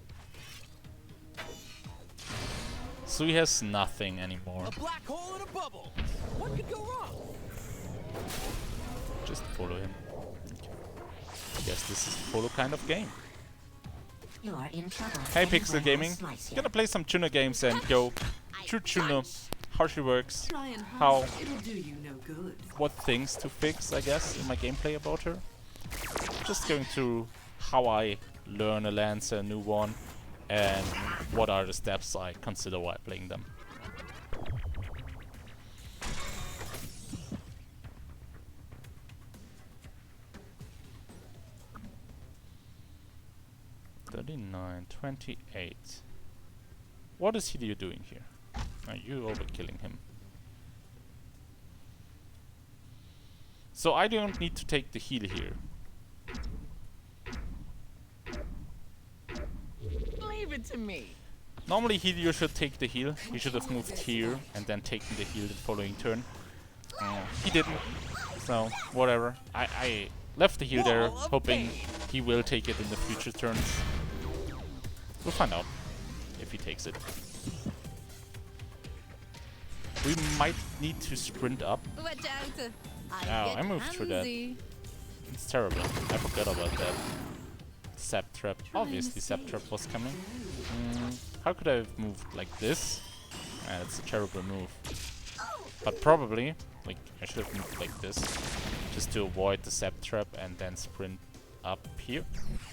So he has nothing anymore. A black hole in a bubble. What could go wrong? Just follow him. Okay. Guess this is a follow kind of game. You are in trouble. Hey Anyone Pixel will Gaming, slice you. gonna play some Juno games and go through Juno, how she works, Try and how, hide. It'll do you no good. what things to fix, I guess, in my gameplay about her. Just going through how I learn a lance, a new one, and what are the steps I consider while playing them. $39, $28. What is Hideo doing here? Are you overkilling him? So I don't need to take the heal here. Leave it to me. Normally Hideo should take the heal. He should have moved here and then taken the heal the following turn. He didn't. So, whatever. I left the heal there, hoping he will take it in the future turns. We'll find out if he takes it. We might need to sprint up. Watch out. Oh, I moved through that. It's terrible. I forgot about that. Sap Trap. Obviously Sap Trap was coming. How could I have moved like this? That's a terrible move. But probably, like, I should have moved like this. Just to avoid the Sap Trap and then sprint up here.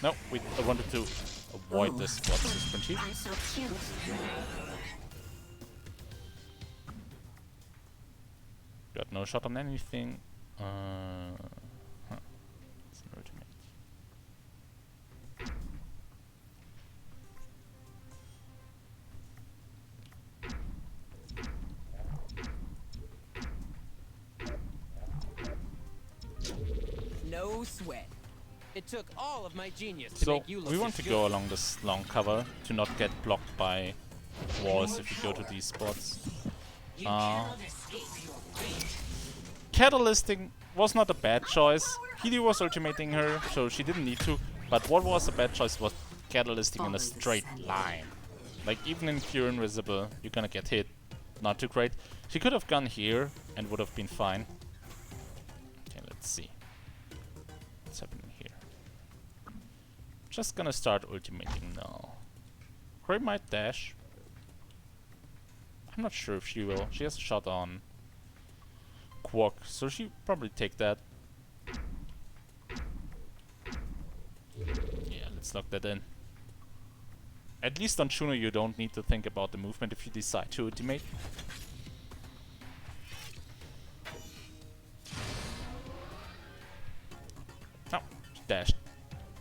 No, I wanted to avoid this. What's the sprint here? I'm so cute. Got no shot on anything. It's an ultimate. No sweat. It took all of my genius to So make you look we want to this go good. along this long cover to not get blocked by walls if we go to these spots. Catalysting was not a bad choice. Hideo was ultimating her, so she didn't need to. But what was a bad choice was catalysting in a straight line. Like, even in pure invisible, you're gonna get hit. Not too great. She could have gone here and would have been fine. Okay, let's see. What's happening here? Just gonna start ultimating now. Gray might dash. I'm not sure if she will. She has a shot on Quark, so she probably take that. Yeah, let's lock that in. At least on Juno you don't need to think about the movement if you decide to ultimate. Oh, she dashed.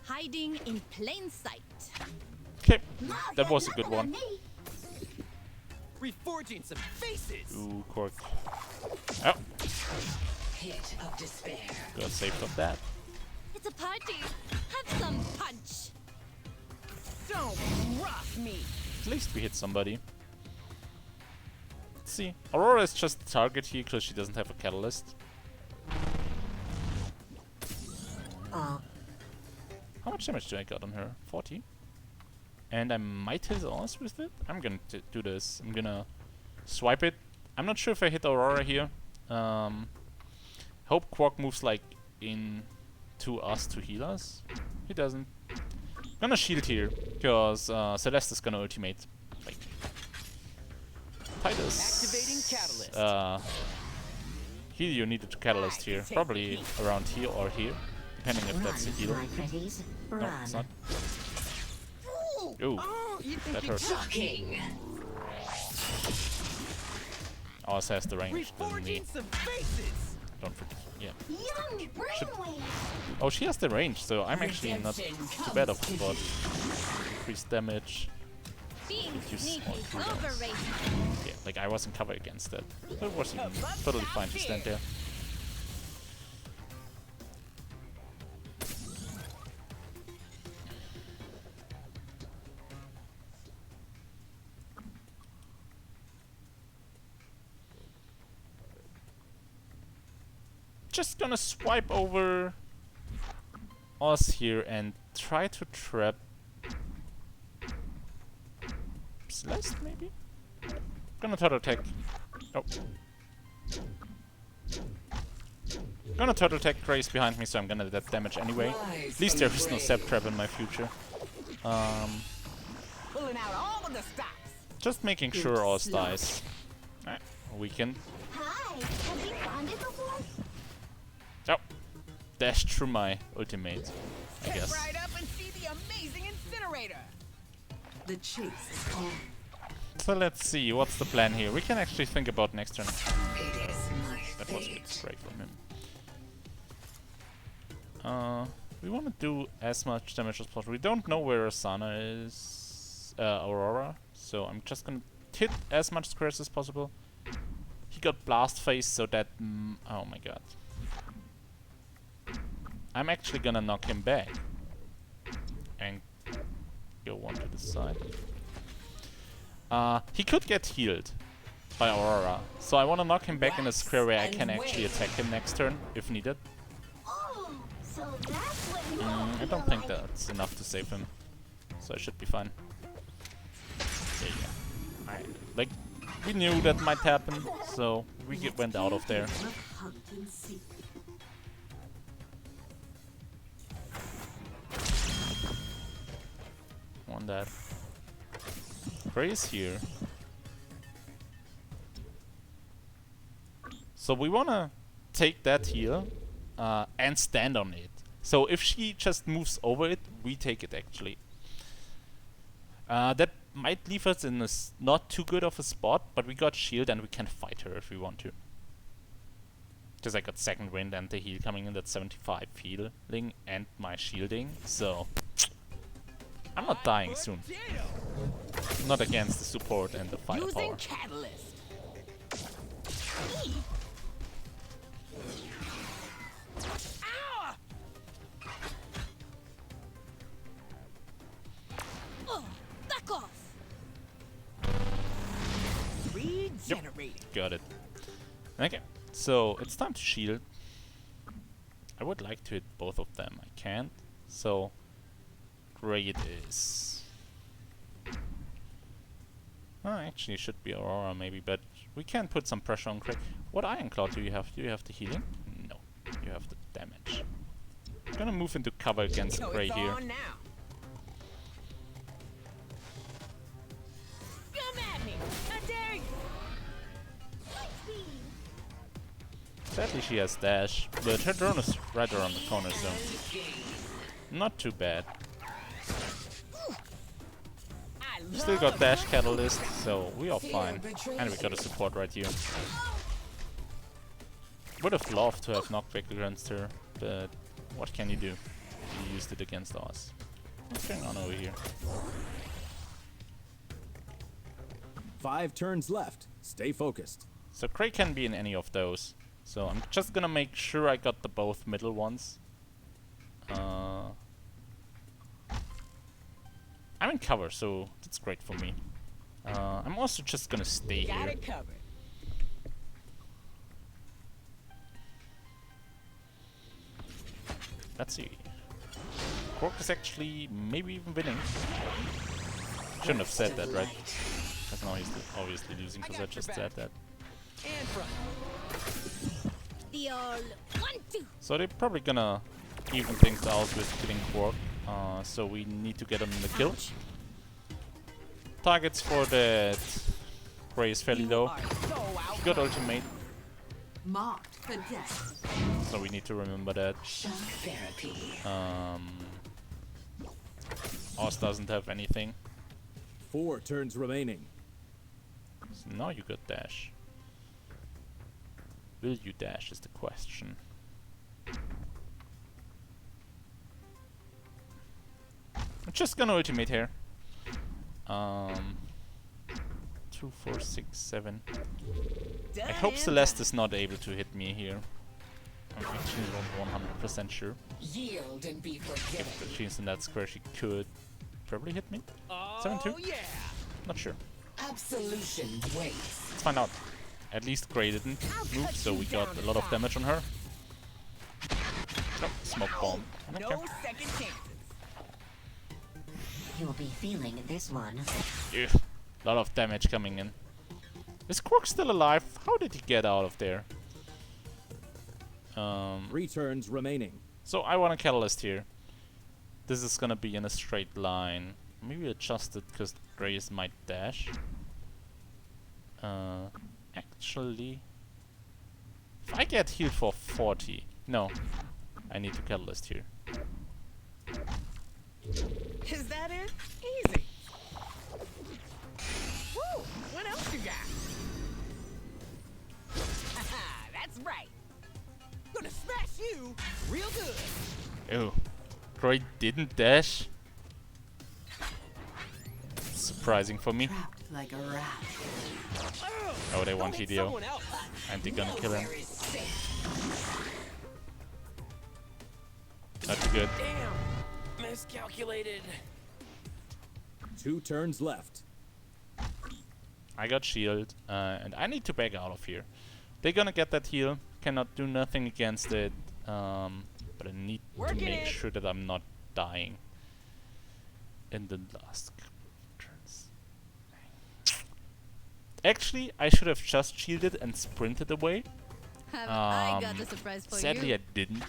Hiding in plain sight. Okay, that was a good one. Reforging some faces. Ooh, Quark. Oh, Hit of despair. got saved off that. It's a party. Have some punch. Don't rock me. At least we hit somebody. Let's see. Aurora is just the target here because she doesn't have a catalyst. Oh, How much damage do I got on her? 40. And I might hit Oz with it. I'm gonna do this. I'm gonna swipe it. I'm not sure if I hit Aurora here. Hope Quark moves like in to us to heal us. He doesn't. Gonna shield here, because Celeste is gonna ultimate. Like, Activating Titus. catalyst. Here you needed to catalyst here. Probably around here or here. Depending if that's a heal. My pretties, No, run. it's not. Ooh, that hurt. Shocking. Ours has the range than me. Reforging some faces. Don't forget. Yeah. Yum, brainwaves. Oh, she has the range, so I'm actually not too bad of a spot. Increased damage. Being Use sneaky small is cooldowns. overrated. Yeah, like I wasn't covered against that. So it was even totally fine to stand there. Just gonna swipe over us here and try to trap Celeste, maybe? Gonna turtle attack. Oh. Gonna turtle attack. Grace behind me, so I'm gonna do that damage anyway. At least there is no Zap Trap in my future. Pulling out all of the stops. Just making sure ours dies. Alright, weakened. Hi, have you bonded before? Oh, dashed through my ultimate, I Step guess. right up and see the amazing incinerator. The chase is on. So let's see, what's the plan here? We can actually think about next turn. It is my That was a bit fate. straight from him. We want to do as much damage as possible. We don't know where Asana is, Aurora, so I'm just gonna hit as much squares as possible. He got blast face, so that oh my god. I'm actually gonna knock him back and go one to the side. He could get healed by Aurora, so I want to knock him back in a square where I can actually attack him next turn if needed. Oh, so that's what you I don't think that's enough to save him, so I should be fine. Yeah. Alright, like we knew that might happen, so we went out of there. Hunt and seek. On that. Grace here. So we wanna take that heal and stand on it. So if she just moves over it, we take it actually. That might leave us in a not too good of a spot, but we got shield and we can fight her if we want to. Because I got second wind and the heal coming in, that 75 healing and my shielding, so I'm not dying soon. Not against the support and the firepower. Using catalyst. Ow! Oh, back off. Regenerating. Got it. Okay, so it's time to shield. I would like to hit both of them. I can't. So gray it is. Actually, it should be Aurora maybe, but we can put some pressure on Cray. What Iron Claw do you have? Do you have the healing? No, you have the damage. I'm gonna move into cover against So Cray it's here. on now. Come at me. I dare you. Sadly, she has dash, but her drone is right around the corner, so not too bad. We still got dash catalyst, so we are fine. And we got a support right here. Would have loved to have knockback against her, but what can you do? You used it against us. What's going on over here? 5 turns left. Stay focused. So Cray can be in any of those. So I'm just gonna make sure I got the both middle ones. I'm in cover, so that's great for me. I'm also just gonna stay Got here. it covered. Let's see. Quark is actually maybe even winning. Shouldn't have said that, right? Because now he's obviously losing because I just said that. And front. The all 1, 2. So they're probably gonna even things out with killing Quark. So we need to get him the kill. Targets for that Gray is fairly low. He got ultimate, Marked for death. so we need to remember that. Shock therapy. Oz doesn't have anything. 4 turns remaining. So now you got dash. Will you dash is the question. I'm just gonna ultimate here. 2, 4, 6, 7. I hope Celeste is not able to hit me here. I'm actually not 100% sure. Yield and be forgiven. If she's in that square, she could probably hit me. 7-2? Oh, yeah. Not sure. Absolution waits. Let's find out. At least Grey didn't move, so we got a lot of damage on her. Oh, smoke bomb. No Okay. second chances. You'll be feeling this one. Yeah. Lot of damage coming in. Is Quark still alive? How did he get out of there? 3 turns remaining. So I want a catalyst here. This is gonna be in a straight line. Maybe adjust it because Grace might dash. Actually, if I get healed for 40, no, I need to catalyst here. Is that it? Easy. Woo! What else you got? Haha, that's right. Gonna smash you real good. Ew, Grace didn't dash. Surprising for me. Trapped like a rat. Oh, they want Hit Hideo, someone else. and they're gonna kill him. Nowhere is safe. That's good. Damn. Miscalculated. 2 turns left. I got shield, and I need to back out of here. They're gonna get that heal. Cannot do nothing against it, but I need to Working make it. sure that I'm not dying in the last turns. Actually, I should have just shielded and sprinted away. I got a surprise for Sadly, you. I didn't.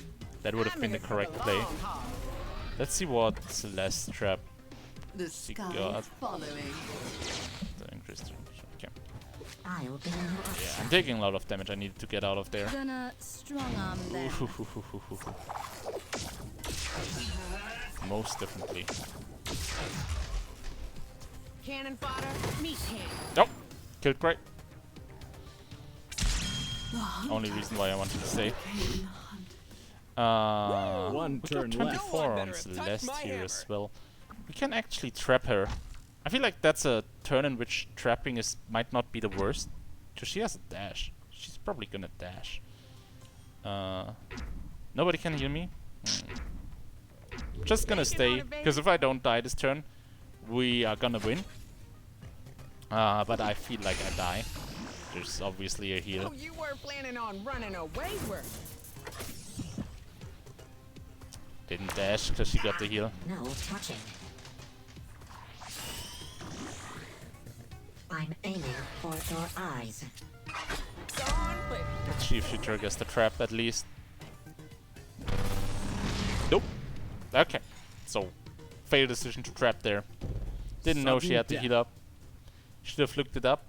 That would have I'm been the in it for correct the play. long haul. Let's see what Celeste trap. The She sky got- is following. The increased range. Okay. I'll be Yeah, I'm taking a lot of damage. I need to get out of there. Gonna strong arm them. Most definitely. Cannon fodder, meat can. Nope. Killed Grey. The hunter Only reason why I wanted to stay. came hunt. 1 we turn got left. 24 No one on better have touched Celeste my here hammer. as well. We can actually trap her. I feel like that's a turn in which trapping might not be the worst. Because she has a dash. She's probably gonna dash. Nobody can heal me. Just gonna stay, because if I don't die this turn, we are gonna win. But I feel like I die. There's obviously a heal. Oh, you were planning on running away, were you? Didn't dash because she got the heal. no touching. I'm aiming for your eyes. Gone, but Let's see if she triggers the trap at least. Nope. Okay. So, failed decision to trap there. Didn't know she Sudden had the death. heal up. Should have looked it up.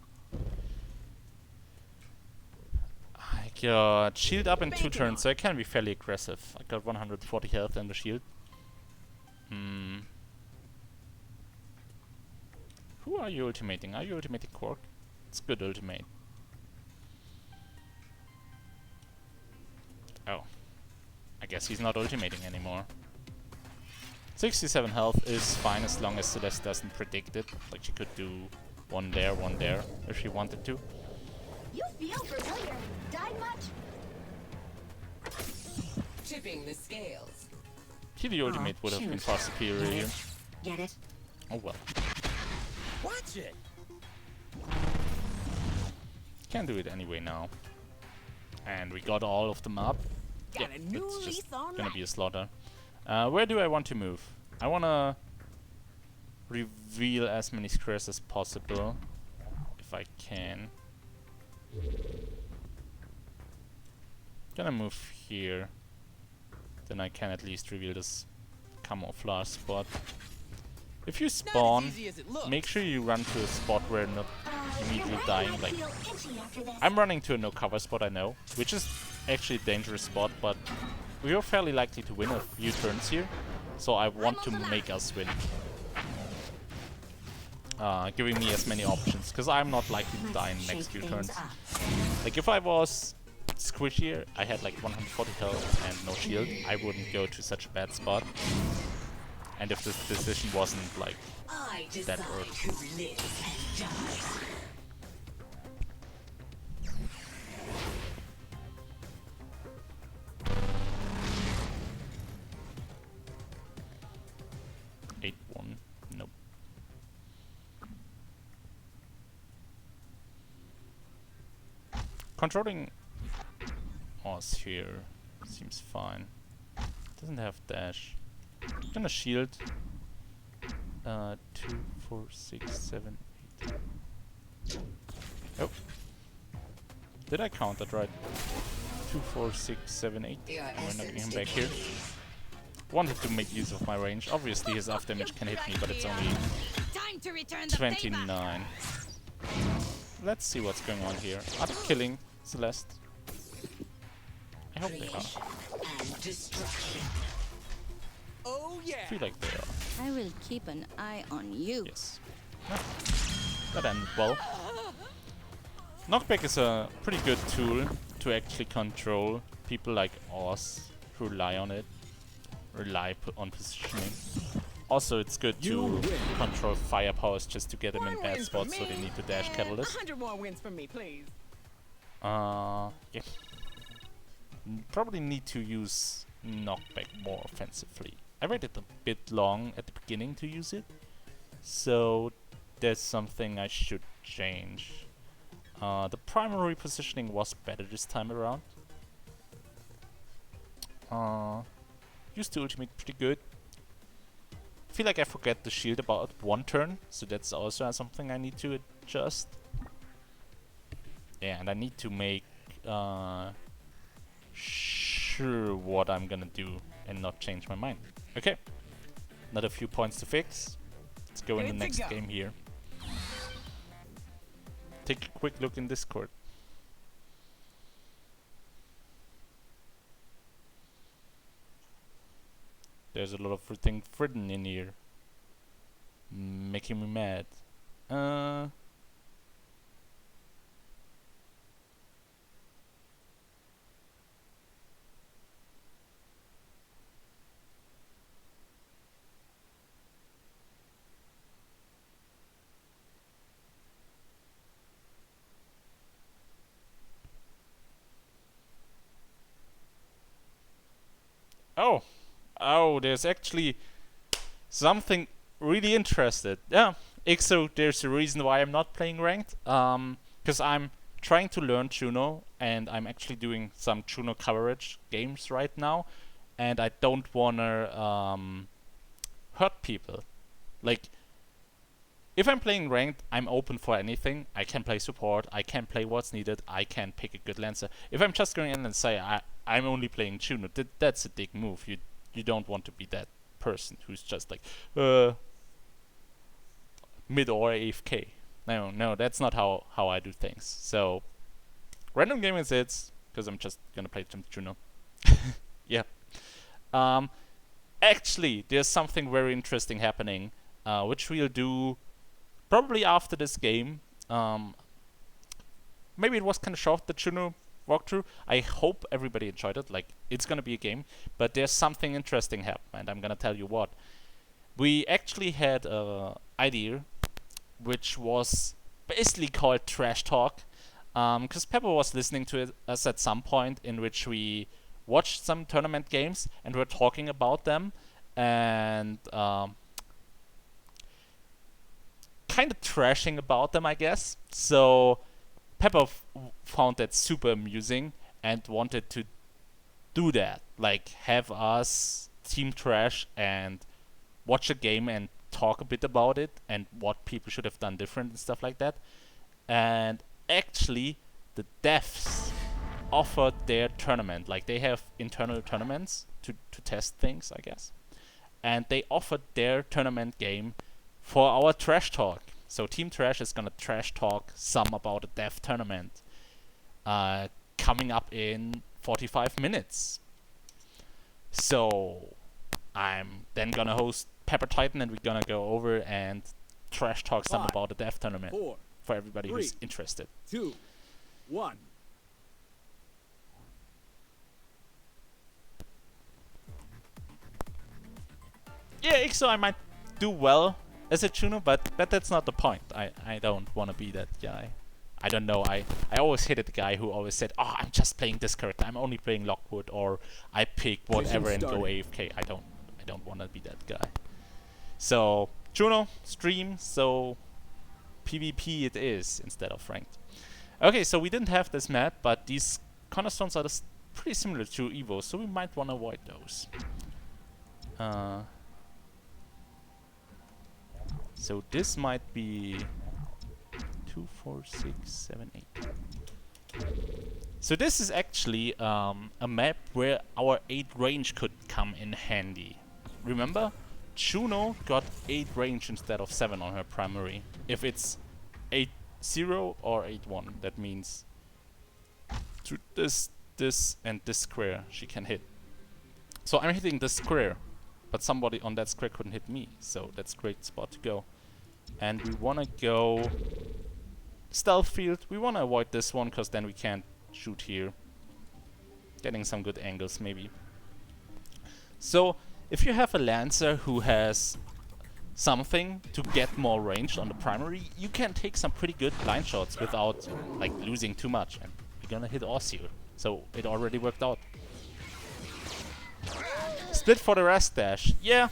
I got shield up in 2 Banking turns, on so I can be fairly aggressive. I got 140 health and the shield. Who are you ultimating? Are you ultimating Quark? It's good ultimate. Oh. I guess he's not ultimating anymore. 67 health is fine as long as Celeste doesn't predict it. Like she could do one there, if she wanted to. You feel familiar. Died much? Tipping the scales. The ultimate would have been shoot. far superior Get here. it? Get it? Oh well. Watch it. Can do it anyway now. And we got all of them up. got a new it's lease just on gonna life. be a slaughter. Where do I want to move? I wanna reveal as many squares as possible, if I can. Gonna move here. Then I can at least reveal this camouflage spot. If you spawn, easy as it looks. make sure you run to a spot where you're not immediately dying. Like, I'm running to a no cover spot, I know, which is actually a dangerous spot, but we are fairly likely to win a few turns here, so I want to make us win. Giving me as many options, because I'm not likely to die in the next few turns. Like, if I was squishier, I had like 140 health and no shield, I wouldn't go to such a bad spot. And if this decision wasn't like that early. 8-1, nope. Controlling us here seems fine. Doesn't have dash. Gonna shield. 2, 4, 6, 7, 8. Oh. Did I count that right? 2, 4, 6, 7, 8. We're not getting him back here. Wanted to make use of my range. Obviously his off damage can hit me, but it's only Time to return the 29. Let's see what's going on here. Are they killing Celeste? I hope they are. Oh yeah. I feel like they are. I will keep an eye on you. Yes. That ended well. Knockback is a pretty good tool to actually control people like us who rely on it. Rely on positioning. Also, it's good to control firepowers just to get them in bad spots, so they need to dash Catalyst. 100 more wins for me, please. Yeah. Probably need to use knockback more offensively. I waited a bit long at the beginning to use it, so that's something I should change. The primary positioning was better this time around. Used the ultimate pretty good. Feel like I forget the shield about one turn, so that's also something I need to adjust. Yeah, and I need to make sure what I'm gonna do and not change my mind. Okay, another few points to fix. Let's go in the next game here. Take a quick look in Discord. There's a lot of things written in here, making me mad. Oh, there's actually something really interesting. Yeah, Ixo, there's a reason why I'm not playing ranked. Because I'm trying to learn Juno, and I'm actually doing some Juno coverage games right now, and I don't wanna hurt people. Like, if I'm playing ranked, I'm open for anything. I can play support, I can play what's needed, I can pick a good Lancer. If I'm just going in and say I'm only playing Juno, that's a dick move. You don't want to be that person who's just like mid or AFK. No, that's not how I do things. So random game is it, because I'm just gonna play Juno. Yeah. Actually, there's something very interesting happening, which we'll do probably after this game. Maybe it was kind of short, the Juno walkthrough. I hope everybody enjoyed it. Like, it's gonna be a game, but there's something interesting happened, and I'm gonna tell you what. We actually had an idea, which was basically called Trash Talk, because Pepper was listening to us at some point in which we watched some tournament games and we're talking about them, and kind of trashing about them, I guess. So Pepper found that super amusing and wanted to do that, like have us team trash and watch a game and talk a bit about it and what people should have done different and stuff like that. And actually the devs offered their tournament, like they have internal tournaments to test things, I guess. and they offered their tournament game for our trash talk. So Team Trash is gonna trash talk some about the dev tournament coming up in 45 minutes. So I'm then gonna host Pepper Titan, and we're gonna go over and trash talk some about the dev tournament for everybody who's interested. 2, 1. Yeah, Ixo, I might do well as a Juno, but that's not the point. I don't want to be that guy. I don't know, I always hated the guy who always said, oh, I'm just playing this character, I'm only playing Lockwood, or I pick whatever and go AFK. I don't want to be that guy. So, Juno, stream, so PvP it is instead of ranked. Okay, so we didn't have this map, but these cornerstones are pretty similar to Evo, so we might want to avoid those. So this might be 2, 4, 6, 7, 8. So this is actually a map where our 8 range could come in handy. Remember, Juno got 8 range instead of 7 on her primary. If it's 8-0 or 8-1, that means to this, and this square she can hit. So I'm hitting this square, but somebody on that square couldn't hit me, so that's a great spot to go. And we wanna go stealth field. We wanna avoid this one, cause then we can't shoot here. Getting some good angles maybe. So if you have a Lancer who has something to get more range on the primary, you can take some pretty good blind shots without like losing too much. And we're gonna hit Oz here, so it already worked out. Split for the rest dash. Yeah,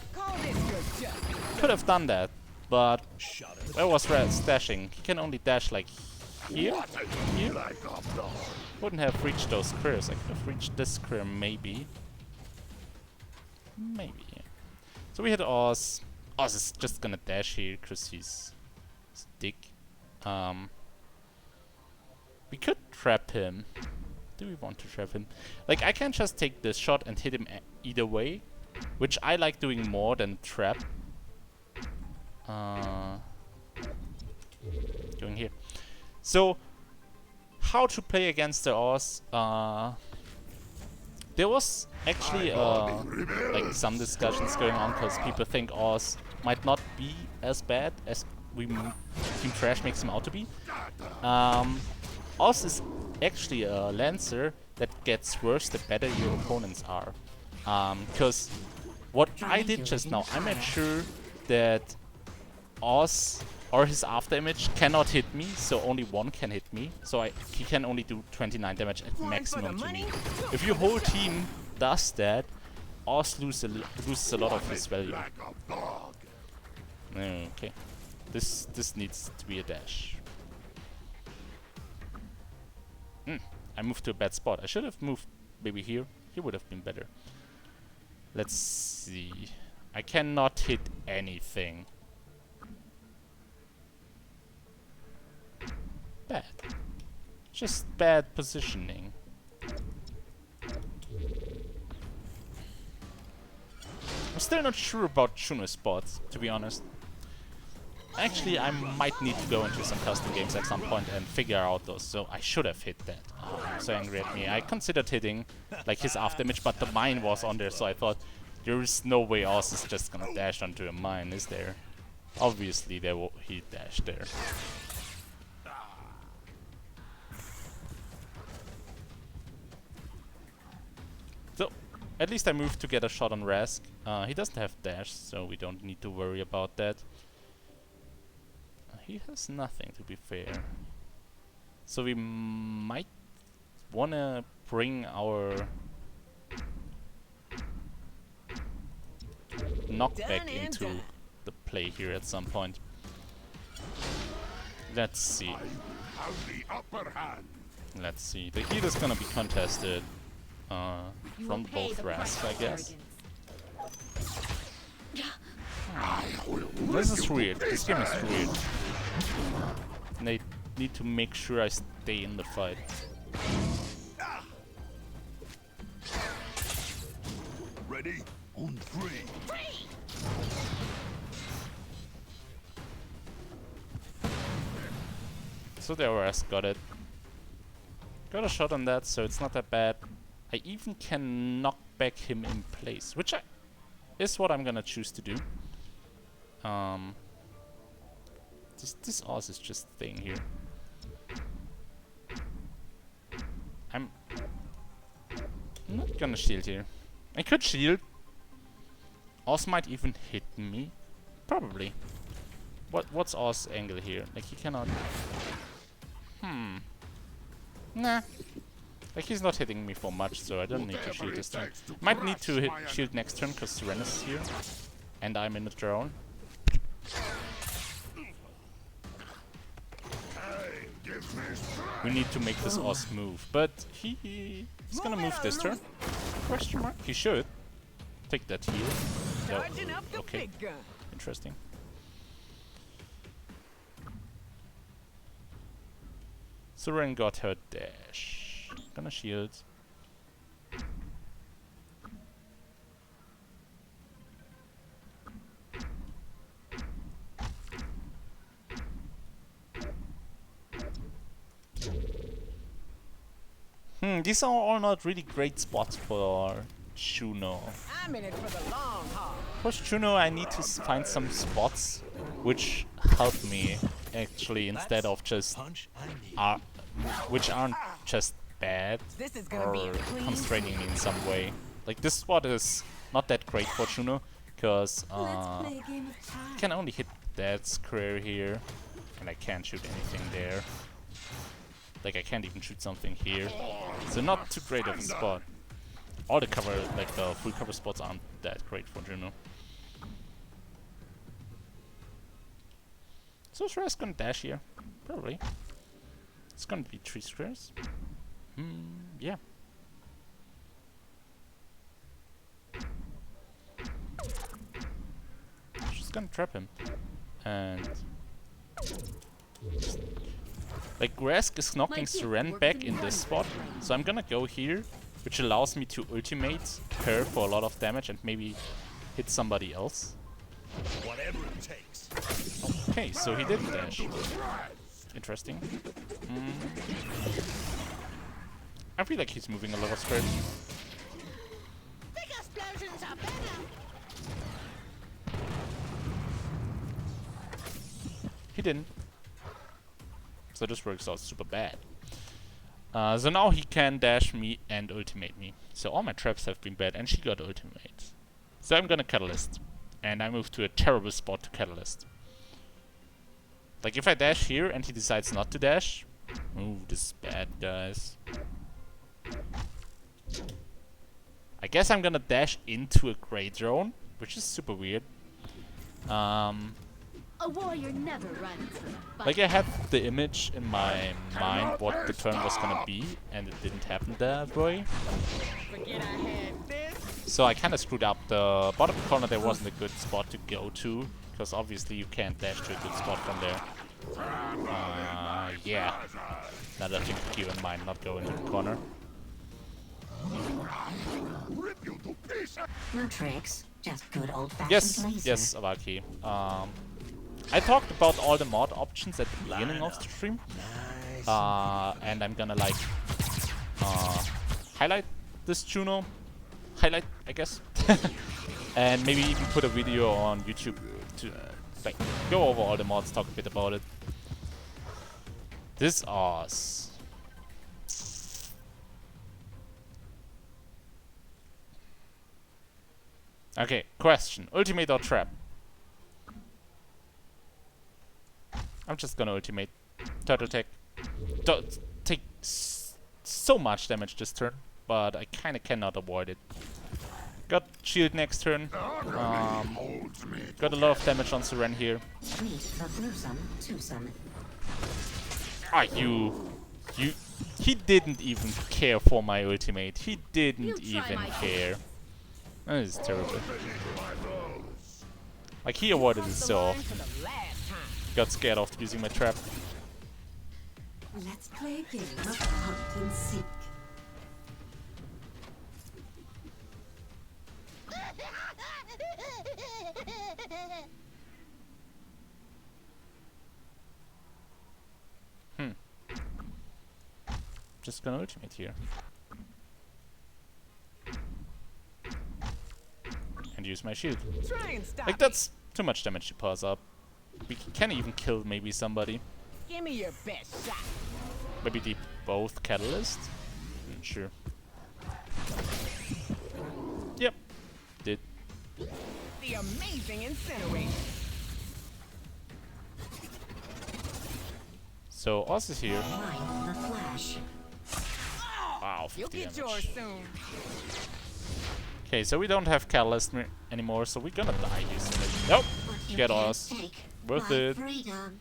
could have done that, but where was Raz dashing? He can only dash like here. Wouldn't have reached those squares. I could have reached this square maybe. Maybe. Yeah. So we hit Oz. Oz is just gonna dash here because he's dick. We could trap him. Do we want to trap him? Like, I can just take this shot and hit him either way, which I like doing more than trap. Going here. So, how to play against the Oz? There was actually like some discussions going on because people think Oz might not be as bad as Team Trash makes him out to be. Oz is actually a Lancer that gets worse the better your opponents are. Because what I did just now, I made sure that Oz or his after image cannot hit me, so only one can hit me. So he can only do 29 damage at maximum to me. If your whole team does that, Oz loses a lot of his value. Okay, this needs to be a dash. I moved to a bad spot. I should have moved maybe here. Here would have been better. Let's see. I cannot hit anything. Bad. Just bad positioning. I'm still not sure about Juno's spots, to be honest. Actually, I might need to go into some custom games at some point and figure out those, so I should have hit that. Oh, I'm so angry at me. I considered hitting like his after image, but the mine was on there, so I thought there is no way Oz is just gonna dash onto a mine, is there? Obviously, he dashed there. So, at least I moved to get a shot on Rask. He doesn't have dash, so we don't need to worry about that. He has nothing, to be fair. So we might wanna bring our knockback into the play here at some point. Let's see. Let's see. The heat is gonna be contested from both Rask, I guess. This is weird. This game is weird. And I need to make sure I stay in the fight. Ready? On 3. So the ORS got it. Got a shot on that, so it's not that bad. I even can knock back him in place, which is what I'm gonna choose to do. This Oz is just staying here. I'm not gonna shield here. I could shield. Oz might even hit me. Probably. What's Oz's angle here? Like he cannot. Nah. Like he's not hitting me for much, so I don't need to shield this turn. Might need to shield next turn because Serenus is here. And I'm in the drone. We need to make this Oz move, but he's gonna move this turn. Question mark? He should. Take that heal. No. Okay. Interesting. Seren got her dash. Gonna shield. These are all not really great spots for Juno. I'm in it for the long haul. For Juno, I need to find some spots which help me actually, instead of just which aren't just bad This is gonna or be a clean constraining me in some way. Like this spot is not that great for Juno because I can only hit that square here, and I can't shoot anything there. Like I can't even shoot something here, so not too great of a spot. All the cover, like the full cover spots, aren't that great for Juno. So Shred's gonna dash here, probably. It's gonna be 3 squares. Yeah. She's gonna trap him, and like Grask is knocking Seren back in this spot, so I'm gonna go here, which allows me to ultimate her for a lot of damage and maybe hit somebody else. Whatever it takes. Okay, so he didn't dash. Interesting. I feel like he's moving a lot of squares. Big explosions are better. He didn't. So this works out super bad. So now he can dash me and ultimate me. So all my traps have been bad, and she got ultimate. So I'm gonna Catalyst. And I move to a terrible spot to Catalyst. Like if I dash here and he decides not to dash. Ooh, this is bad, guys. I guess I'm gonna dash into a Grey Drone, which is super weird. A warrior never runs. Like I had the image in my mind what the turn was gonna be, and it didn't happen that way. Forget I had this. So I kinda screwed up. The bottom corner there wasn't a good spot to go to, because obviously you can't dash to a good spot from there. Yeah. Another thing to keep in mind, not go into the corner. No tricks, just good old-fashioned laser. Yes, Avaki. I talked about all the mod options at the beginning of the stream. And I'm gonna like highlight this Juno. Highlight, I guess. And maybe even put a video on YouTube to like go over all the mods, talk a bit about it. This Oz. Okay, question. Ultimate or trap? I'm just gonna ultimate. Turtle Tech. Don't take so much damage this turn, but I kinda cannot avoid it. Got shield next turn. Got a lot of damage on Seren here. Ah, he didn't even care for my ultimate. He didn't even care. That is terrible. Like he avoided it so often. Got scared of using my trap. Let's play a game of hunt and seek. just gonna ultimate here. And use my shield. Try and stop Like, that's too much damage to pass up. We can even kill maybe somebody. me. Give me your best shot. Maybe the both catalyst? Sure. Yep. Did. The amazing incinerate. So, Oz is here. Mind the flash. Wow, You'll 50 get damage. yours soon. Okay, so we don't have catalyst anymore, so we're gonna die here soon. Nope. What you Get can't Oz. take, Worth my it. freedom.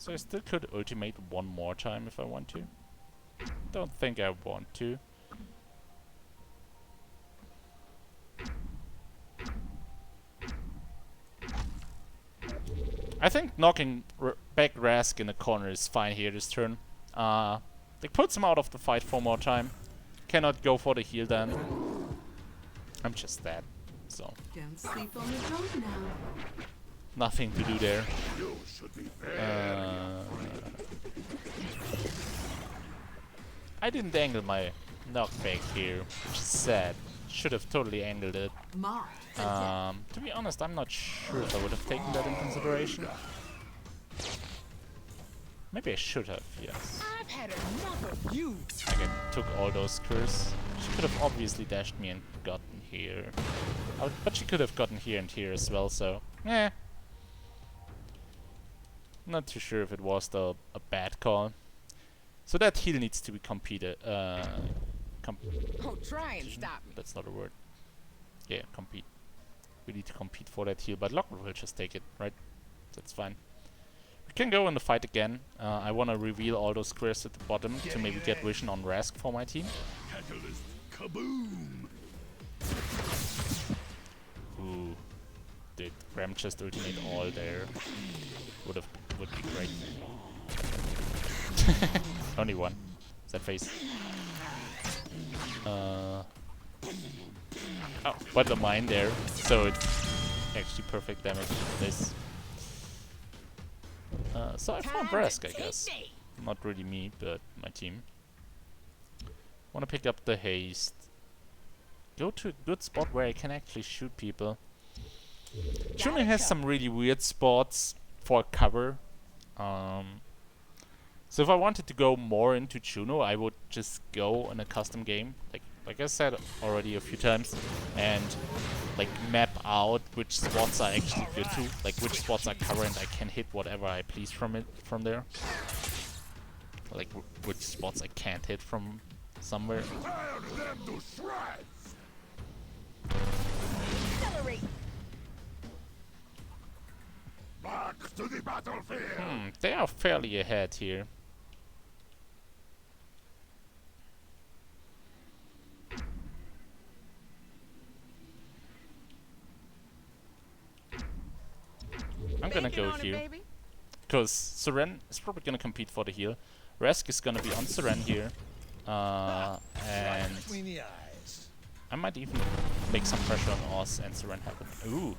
So I still could ultimate one more time if I want to. Don't think I want to. I think knocking back Rask in the corner is fine here this turn. Like, puts him out of the fight for more time. Cannot go for the heal then. I'm just dead, so Don't sleep on the road now. nothing to do there. You should be very I didn't angle my knockback here, which is sad. Should have totally angled it. Marked. To be honest, I'm not sure if I would have taken that in consideration. Maybe I should have, yes. I've had enough of you. Like, I took all those cures. She could have obviously dashed me and gotten here. But she could have gotten here and here as well, so... eh. Not too sure if it was a bad call. So that heal needs to be competed. Oh, try and stop me. That's not a word. Yeah, compete. We need to compete for that heal, but Lockwood will just take it, right? That's fine. We can go in the fight again. I want to reveal all those squares at the bottom to maybe get vision on Rask for my team. Catalyst kaboom! Ooh. Did Graham just ultimate all there? Would be great. Only one. Sad face. Oh, but the mine there, so it's actually perfect damage. This. So I found Rask, I guess. Not really me, but my team. Wanna pick up the haste. Go to a good spot where I can actually shoot people. Juno has some really weird spots for cover. So if I wanted to go more into Juno, I would just go in a custom game, like I said already a few times, and like map out which spots are actually good to, like which spots are cover, and I can hit whatever I please from there. Like which spots I can't hit from somewhere. Tear them to shreds! Accelerate. Back to the battlefield! They are fairly ahead here. I'm gonna go here, because Seren is probably gonna compete for the heal. Rask is gonna be on Seren here, and Between the eyes. I might even make some pressure on Oz and Seren happen. Ooh.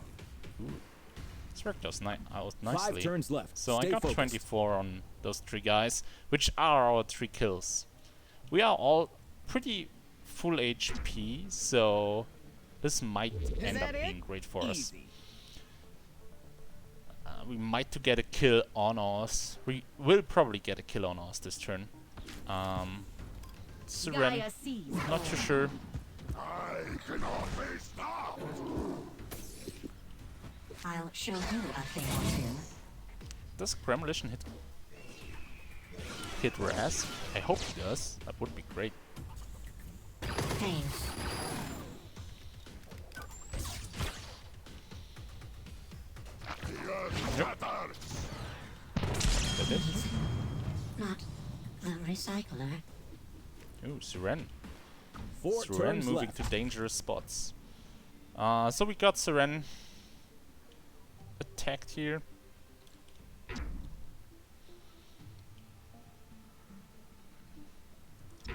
This worked out nicely. 5 turns left. So I Stay got focused. 24 on those 3 guys, which are our 3 kills. We are all pretty full HP, so this might end up being great for us. We might to get a kill on us. We will probably get a kill on us this turn. Seren, not too sure. I cannot be stopped! I'll show you a thing or two. Does Gremolition hit Rask? I hope he does. That would be great. Pain. The earth shatters! That it? Not the recycler. Ooh, Seren. 4 Seren turns moving left. to dangerous spots. So we got Seren attacked here.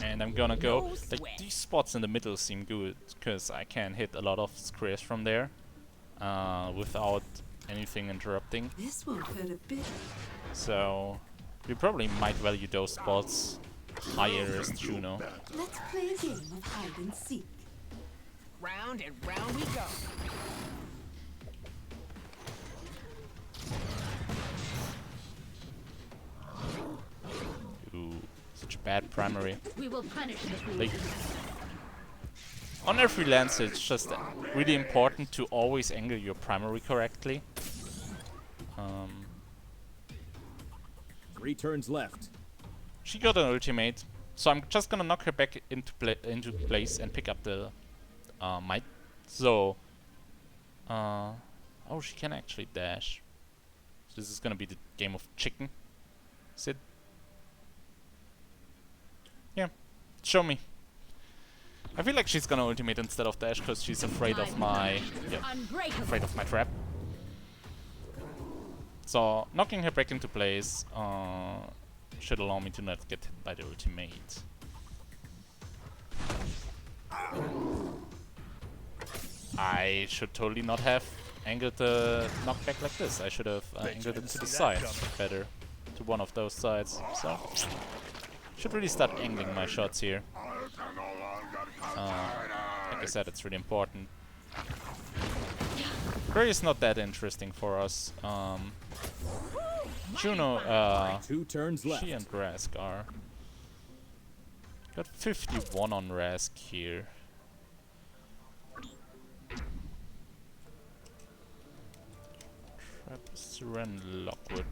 And I'm gonna go, like, these spots in the middle seem good, because I can hit a lot of squares from there, without anything interrupting. This won't hurt a bit. So we probably might value those spots higher as Juno. Let's play a game of hide and seek. Round and round we go. Ooh, such a bad primary. We will punish the Like, on every lance, it's just really important to always angle your primary correctly. 3 turns left. She got an ultimate, so I'm just gonna knock her back into place and pick up the might. So, oh, she can actually dash. So this is gonna be the game of chicken. Sit. Yeah, show me. I feel like she's gonna ultimate instead of dash because she's afraid of my trap. So knocking her back into place should allow me to not get hit by the ultimate. I should totally not have angled the knockback like this. I should have angled it to the side better, to one of those sides. So should really start angling my shots here. Like I said, it's really important. Gray is not that interesting for us. Juno, 2 turns left. she and Rask are. Got 51 on Rask here. Trap Seren Lockwood.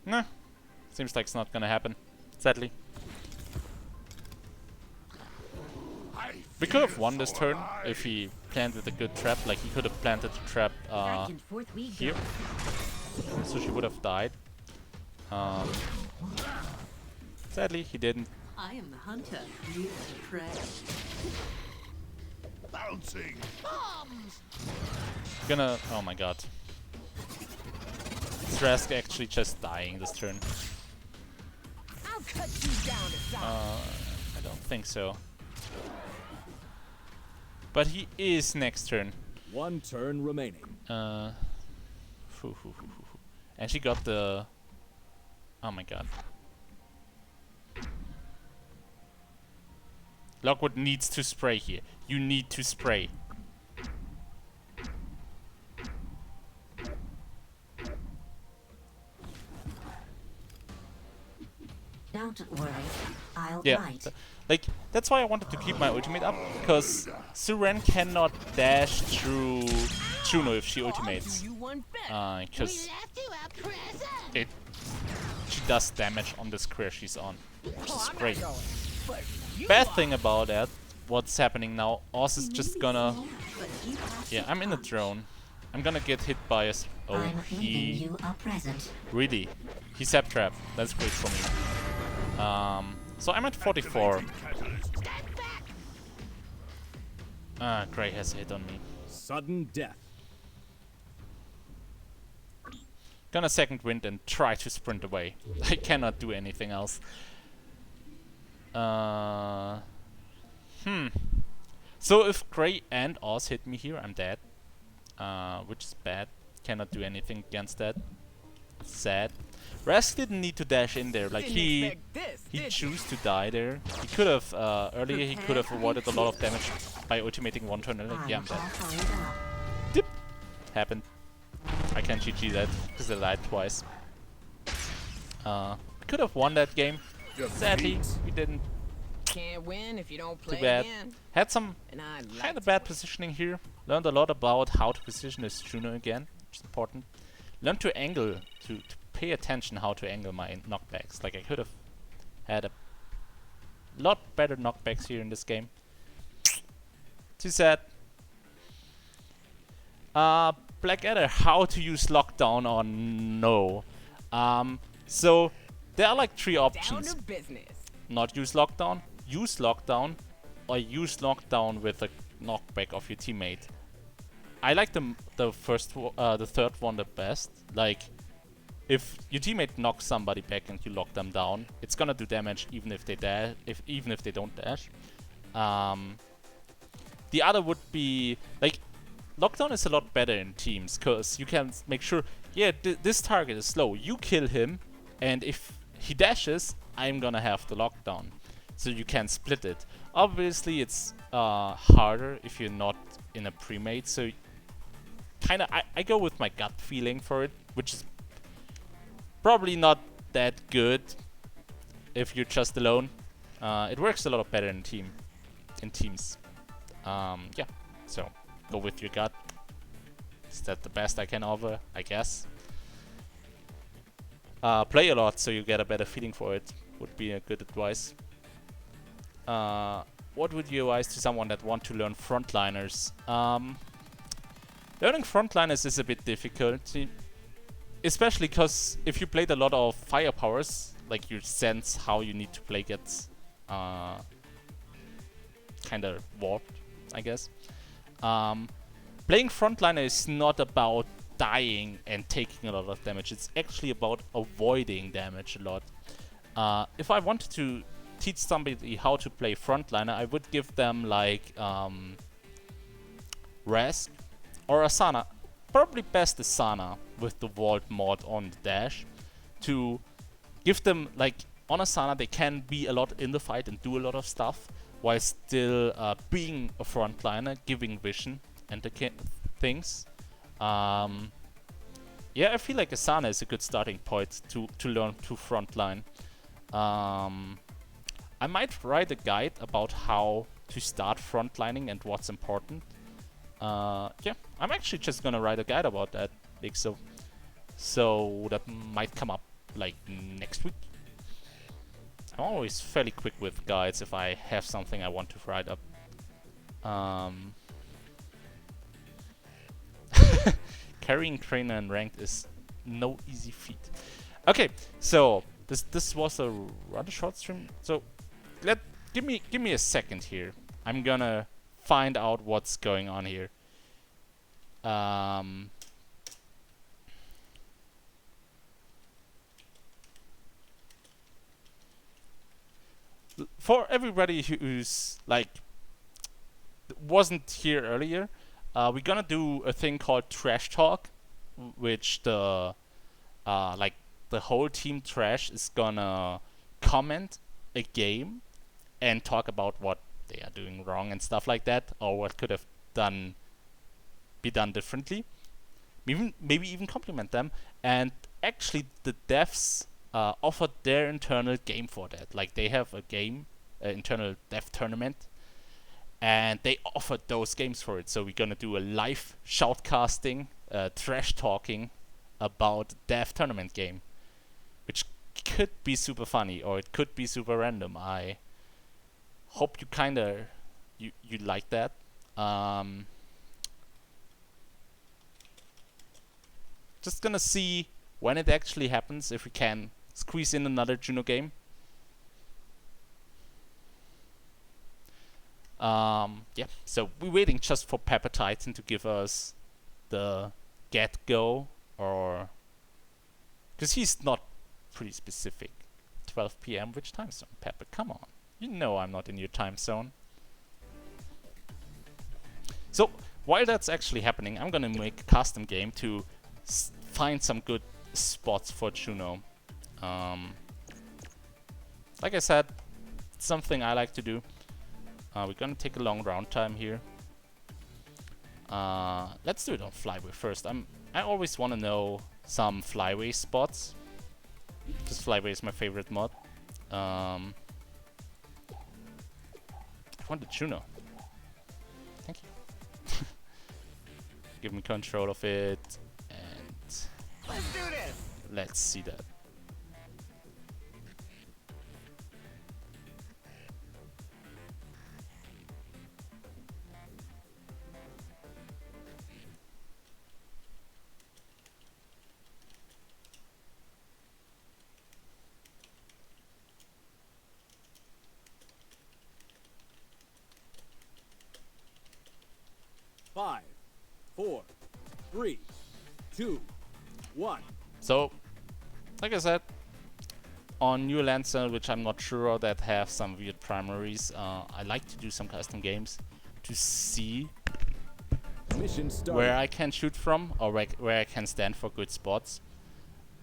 Nah, seems like it's not gonna happen, sadly. We could have won this turn if he planted a good trap, like he could have planted the trap here. So she would have died. Sadly, he didn't. I am the hunter. You are the prey. Bouncing. Gonna. Oh my god. Rask actually just dying this turn. I'll cut you down to size. I don't think so. But he is next turn. 1 turn remaining. And she got the... Oh my god. Lockwood needs to spray here. You need to spray. Don't worry, I'll Yeah, bite. like that's why I wanted to keep my ultimate up, because Seren cannot dash through Juno if she ultimates, because she does damage on the square she's on, which is great. Bad thing about that, what's happening now? Oz is just gonna, yeah, I'm in the drone. I'm gonna get hit by a. Oh, he really? He sap trap. That's great for me. So I'm at 44. Gray has a hit on me. Sudden death. Gonna second wind and try to sprint away. I cannot do anything else. So if Gray and Oz hit me here, I'm dead. Which is bad. Cannot do anything against that. Sad. Rask didn't need to dash in there. Like he chose to die there. He could have earlier. He could have avoided a lot of damage by ultimating one turn. And like, yeah, I'm dead. Dip. Happened. I can't GG that because I lied twice. Could have won that game. Sadly, we didn't. Can't win if you don't play Too bad. again. Had a bad positioning here. Learned a lot about how to position this Juno again, which is important. Learned to angle, to pay attention how to angle my knockbacks. Like I could have had a lot better knockbacks here in this game. Too sad. Blackadder, how to use lockdown or no? So there are like 3 options. Not use lockdown, use lockdown, or use lockdown with a knockback of your teammate. I like the third one the best. Like, if your teammate knocks somebody back and you lock them down, it's gonna do damage even if they dash, even if they don't dash. The other would be like lockdown is a lot better in teams because you can make sure, yeah, this target is slow. You kill him, and if he dashes, I'm gonna have the lockdown. So you can split it. Obviously, it's harder if you're not in a pre-made. So kind of, I go with my gut feeling for it, which is probably not that good if you're just alone. It works a lot better in teams. Yeah, so go with your gut. Is that the best I can offer? I guess. Play a lot so you get a better feeling for it would be a good advice. What would you advise to someone that want to learn frontliners? Learning frontliners is a bit difficult, especially because if you played a lot of firepowers, like your sense how you need to play gets kind of warped, I guess. Playing frontliner is not about dying and taking a lot of damage. It's actually about avoiding damage a lot. If I wanted to teach somebody how to play frontliner, I would give them like Rask or Asana. Probably best Asana with the Vault mod on the dash. To give them like on Asana they can be a lot in the fight and do a lot of stuff while still being a frontliner, giving vision and the things. Yeah, I feel like Asana is a good starting point to learn to frontline. I might write a guide about how to start frontlining and what's important. Yeah, I'm actually just gonna write a guide about that, so that might come up like next week. I'm always fairly quick with guides if I have something I want to write up. Carrying trainer and ranked is no easy feat. Okay, so this was a rather short stream. So give me a second here. I'm gonna find out what's going on here. For everybody who's like wasn't here earlier, we're gonna do a thing called Trash Talk, which the like the whole team Trash is gonna comment a game and talk about what they are doing wrong and stuff like that, or what could have be done differently. Maybe even compliment them. And actually, the devs offered their internal game for that. Like they have a game, internal dev tournament, and they offered those games for it. So we're gonna do a live shoutcasting, trash talking about dev tournament game, which could be super funny or it could be super random. I hope you kinda you like that. Just gonna see when it actually happens, if we can squeeze in another Juno game. Yeah, so we're waiting just for Pepper Titan to give us the get-go, or because he's not pretty specific. 12 p.m. Which time zone? Pepper, come on. You know I'm not in your time zone. So while that's actually happening, I'm gonna make a custom game to find some good spots for Juno. Like I said, it's something I like to do. We're gonna take a long round time here. Let's do it on Flyway first. I always want to know some Flyway spots, because Flyway is my favorite mod. I want the Juno. Thank you. Give me control of it, and Let's do this. let's see that. Five, 4, 3, 2, 1. So, like I said, on New Lancer, which I'm not sure of, that have some weird primaries, I like to do some custom games. to see Mission started. where I can shoot from, or where I can stand for good spots.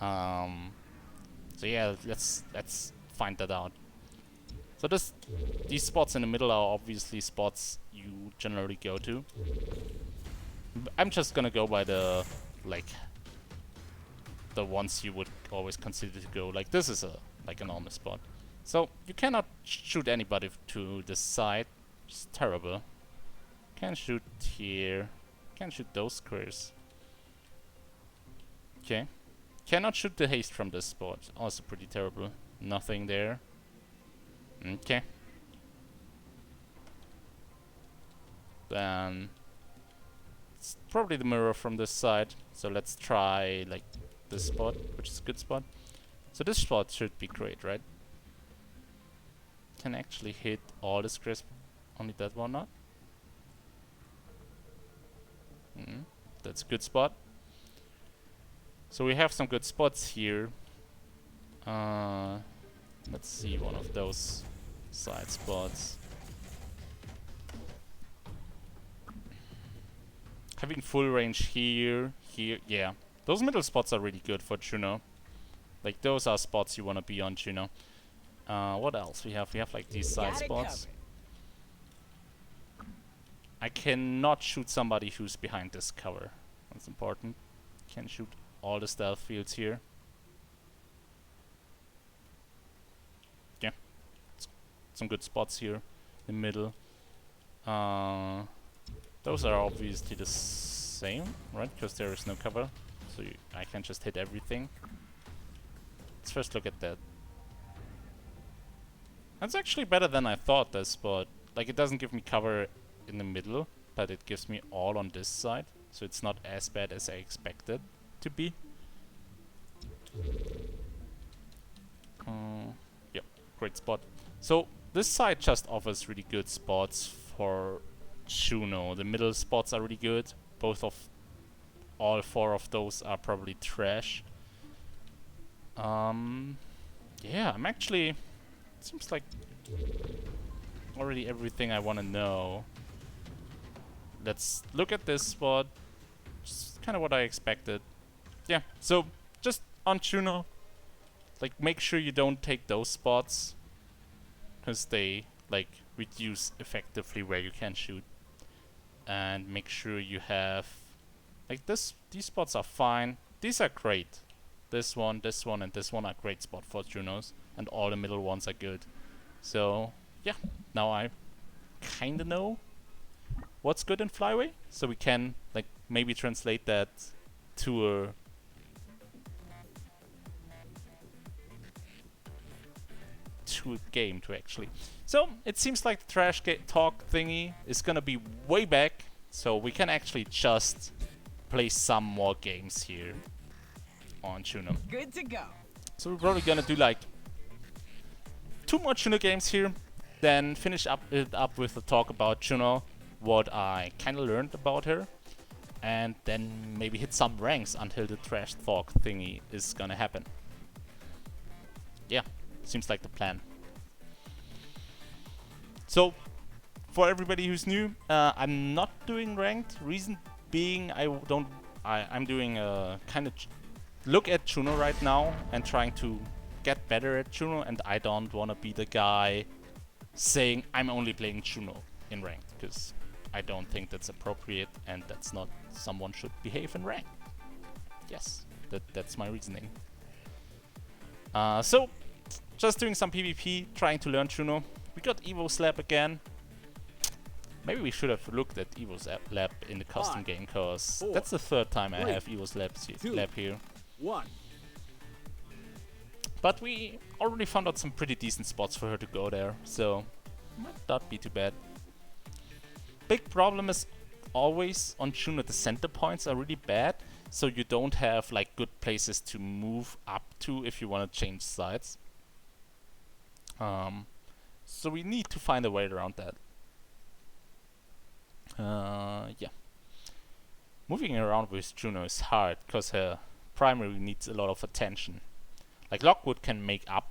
So yeah, let's find that out. So these spots in the middle are obviously spots you generally go to. I'm just gonna go by the ones you would always consider to go. Like this is a normal spot. So you cannot shoot anybody to the side. It's terrible. Can shoot here. Can shoot those squares. Okay. Cannot shoot the haste from this spot. Also pretty terrible. Nothing there. Okay. Then it's probably the mirror from this side. So let's try like this spot, which is a good spot. So this spot should be great, right? Can actually hit all the squares. Only that one not. That's a good spot. So we have some good spots here. Let's see one of those side spots. Having full range here, yeah. Those middle spots are really good for Juno. Like those are spots you wanna be on Juno. What else we have? We have like these side spots. I cannot shoot somebody who's behind this cover. That's important. Can shoot all the stealth fields here. Yeah. Some good spots here in the middle. Those are obviously the same, right? Because there is no cover. So I can just hit everything. Let's first look at that. That's actually better than I thought, this spot. Like it doesn't give me cover in the middle, but it gives me all on this side. So it's not as bad as I expected to be. Yep, great spot. So this side just offers really good spots for Juno. The middle spots are really good. All four of those are probably trash. Yeah, I'm actually... Seems like already everything I want to know. Let's look at this spot. Just kind of what I expected. Yeah, so just on Juno, like make sure you don't take those spots, because they like reduce effectively where you can shoot. And make sure you have like this. These spots are fine. These are great. This one, and this one are great spot for Junos, and all the middle ones are good. So yeah, now I kinda know what's good in Flyway, so we can like maybe translate that to a game to actually. So it seems like the trash talk thingy is gonna be way back, so we can actually just play some more games here on Juno. Good to go. So we're probably gonna do like 2 more Juno games here, then finish it up with a talk about Juno, what I kinda learned about her, and then maybe hit some ranks until the trash talk thingy is gonna happen. Yeah, seems like the plan. So, for everybody who's new, I'm not doing ranked. Reason being, I'm doing a kind of look at Juno right now and trying to get better at Juno, and I don't want to be the guy saying I'm only playing Juno in ranked, because I don't think that's appropriate and that's not someone should behave in ranked. Yes, that's my reasoning. So, just doing some PvP, trying to learn Juno. We got Evo's Lab again. Maybe we should have looked at Evo's Lab in the custom game, because that's the 3rd time I have Evo's Lab here. 1. But we already found out some pretty decent spots for her to go there, so might not be too bad. Big problem is always on Juno the center points are really bad, so you don't have like good places to move up to if you want to change sides. So we need to find a way around that. Yeah. Moving around with Juno is hard, because her primary needs a lot of attention. Like Lockwood can make up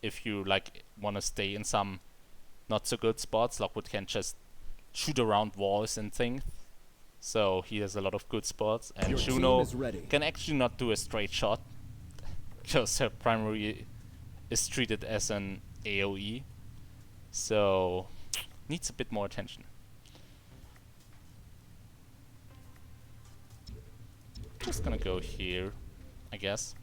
if you like want to stay in some not so good spots. Lockwood can just shoot around walls and things. So he has a lot of good spots, and Your team Juno is ready. can actually not do a straight shot because her primary is treated as an AoE. So needs a bit more attention. Just gonna go here, I guess.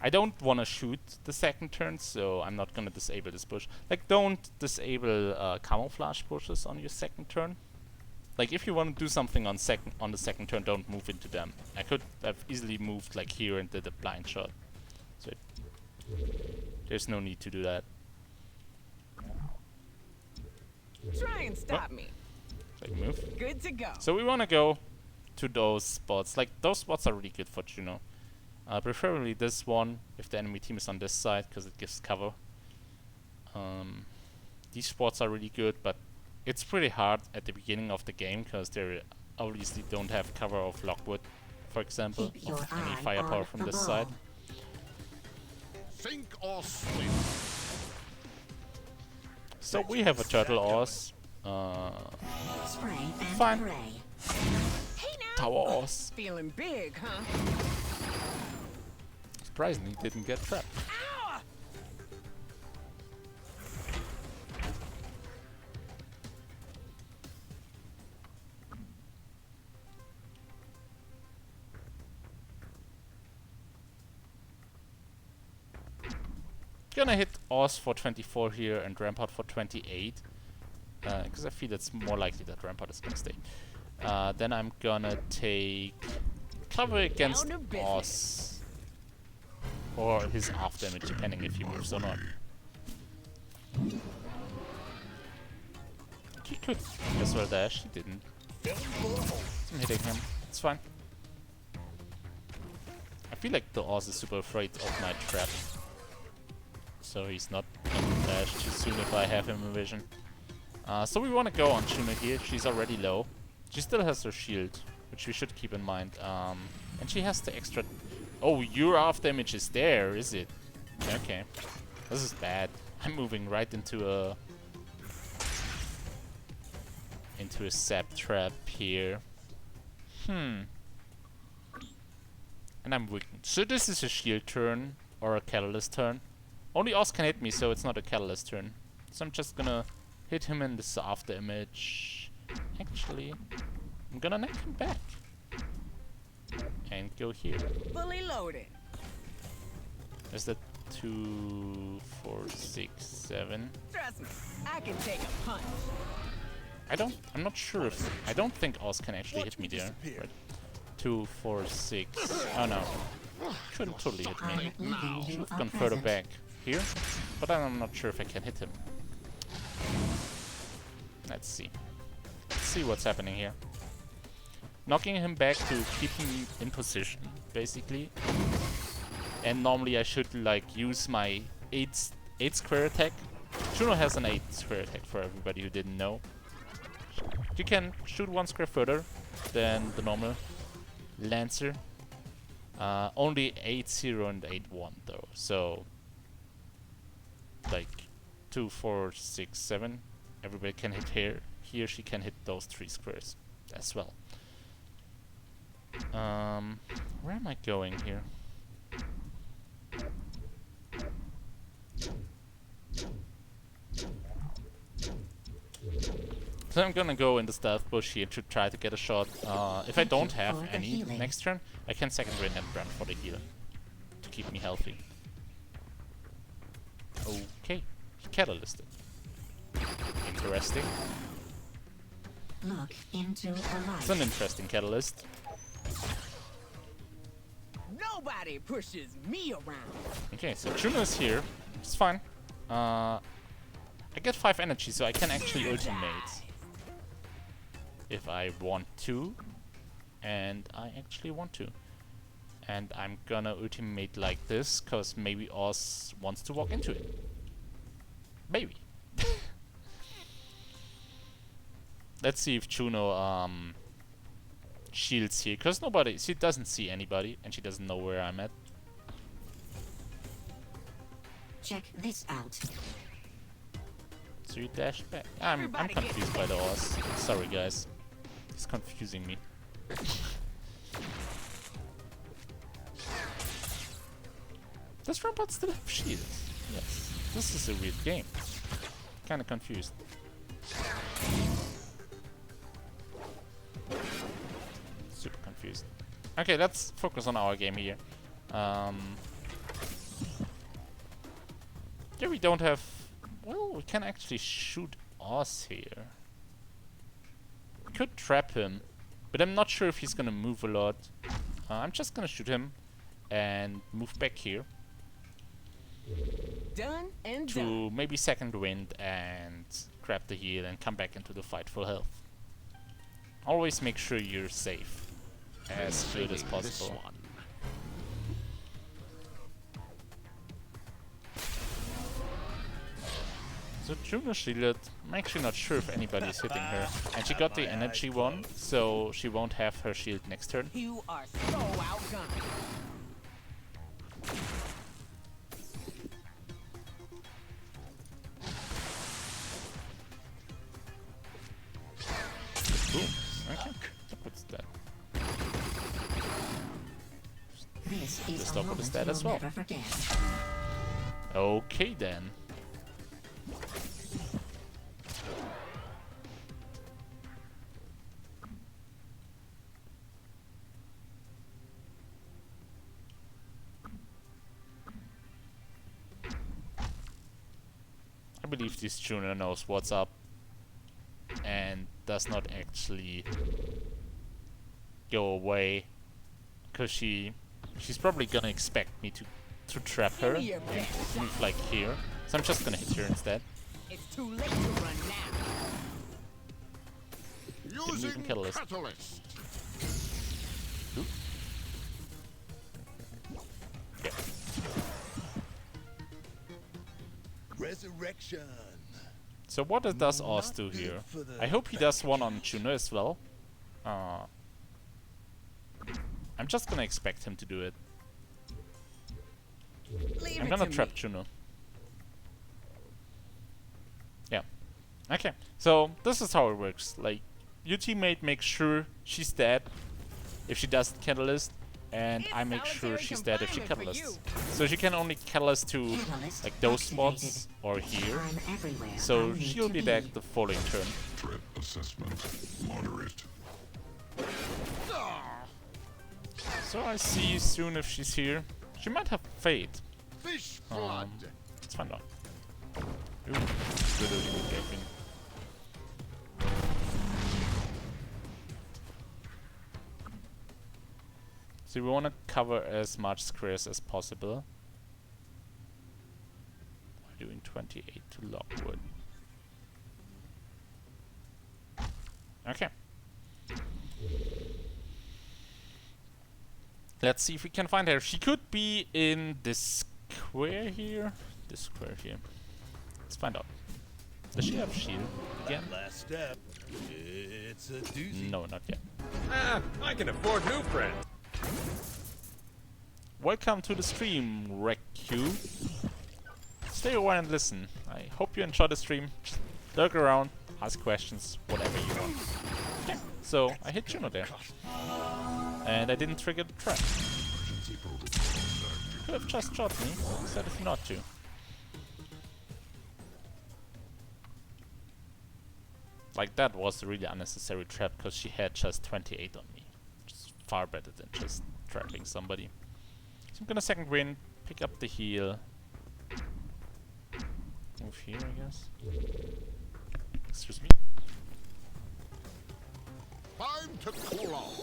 I don't wanna shoot the second turn, so I'm not gonna disable this bush. Like, don't disable camouflage bushes on your second turn. Like, if you want to do something on the second turn, don't move into them. I could have easily moved like here and did a blind shot. So there's no need to do that. Try and stop me. Like, move. Good to go. So we want to go to those spots. Like, those spots are really good for Juno. Preferably this one, if the enemy team is on this side, because it gives cover. These spots are really good, but it's pretty hard at the beginning of the game, because they obviously don't have cover of Lockwood, for example, Keep your or any eye firepower on from the this ball. side. Sink or swim. So we have a turtle Oz. Spray and Fine. pray. Hey now. Tower Oz. Feeling big, huh? Surprisingly didn't get trapped. Ow! Gonna hit Oz for 24 here and Rampart for 28. Because I feel it's more likely that Rampart is gonna stay. Then I'm gonna take cover against Down to business. Oz. Or his after damage, depending if he moves or not. He could as well dash, he didn't. I'm hitting him, it's fine. I feel like the Oz is super afraid of my trap. So he's not gonna dash too soon if I have him in vision. So we want to go on Juno here. She's already low. She still has her shield, which we should keep in mind. And she has the extra... Oh, your off damage is there, is it? Okay. This is bad. I'm moving right into a... sap trap here. And I'm weak. So this is a shield turn or a catalyst turn. Only Oz can hit me, so it's not a catalyst turn. So I'm just gonna hit him in this after image. Actually, I'm gonna knock him back. And go here. Fully loaded. Is that 2, 4, 6, 7? Trust me, I can take a punch. I'm not sure if... I don't think Oz can actually hit me there. Right. 2, 4, 6... Oh no. Couldn't totally hit me. Should have gone further back here. But I'm not sure if I can hit him. Let's see. Let's see what's happening here. Knocking him back to keep him in position, basically. And normally I should like use my 8 square attack. Juno has an 8 square attack for everybody who didn't know. You can shoot 1 square further than the normal Lancer. Only 8-0 and 8-1 though. So like 2, 4, 6, 7. Everybody can hit here. Here she can hit those 3 squares as well. Where am I going here? So I'm gonna go in the stealth bush here to try to get a shot. If I don't have any next turn, I can second rain and run for the heal to keep me healthy. Okay, he catalysted. Interesting. Look into the light. It's an interesting catalyst. Nobody pushes me around. Okay, so Juno is here. It's fine. I get 5 energy, so I can actually ultimate if I want to. And I actually want to. And I'm gonna ultimate like this, cause maybe Oz wants to walk into it. Maybe. Let's see if Juno shields here, cause she doesn't see anybody, and she doesn't know where I'm at. Check this out. So So you dash back. I'm confused by the Oz. Sorry guys. It's confusing me. Does robot still have shields? Yes. This is a weird game. Kinda confused. Super confused. Okay, let's focus on our game here. Yeah, we don't have... Well, we can actually shoot Oz here. We could trap him, but I'm not sure if he's gonna move a lot. I'm just gonna shoot him and move back here. Done and to done. maybe second wind and grab the heal and come back into the fight full health. Always make sure you're safe as good as possible. So Juno shielded. I'm actually not sure if anybody's hitting her. And she got the energy one, so she won't have her shield next turn. You are so outgunned. Boom. Okay. What's that? This is Just a stop with the moment stat as you'll well. never forget. Okay then. I believe this Juno knows what's up and does not actually go away, because she's probably gonna expect me to trap her and move like here. So I'm just gonna hit her instead. It's too late to run now. Using catalyst. catalyst. Oop. Yeah. Resurrection. So what does Oz do here? I hope he does one on Juno as well. I'm just gonna expect him to do it. Leave I'm it gonna to trap me. Juno. Yeah. Okay. So this is how it works. Like, your teammate makes sure she's dead if she does Catalyst, and I make sure she's dead if she Catalysts. So she can only Catalyst to like those spots or here. I'm everywhere. So I need she'll to be back the following turn. Threat assessment moderate. So I see soon if she's here. She might have Fate. Fish blood. Let's find out. Ooh, literally good gaming. So we want to cover as much squares as possible. We're doing 28 to Lockwood. Okay. Let's see if we can find her. She could be in this square here. This square here. Let's find out. Does she have shield again? Last step. It's a doozy. No, not yet. I can afford new friends. Welcome to the stream, Req. Stay a while and listen. I hope you enjoy the stream. Just lurk around, ask questions, whatever you want. Okay, so I hit Juno there. And I didn't trigger the trap. Could have just shot me, decided not to. Like, that was a really unnecessary trap, because she had just 28 on me. Which is far better than just trapping somebody. So I'm gonna second wind, pick up the heal. Move here, I guess. Excuse me. Time to cool off.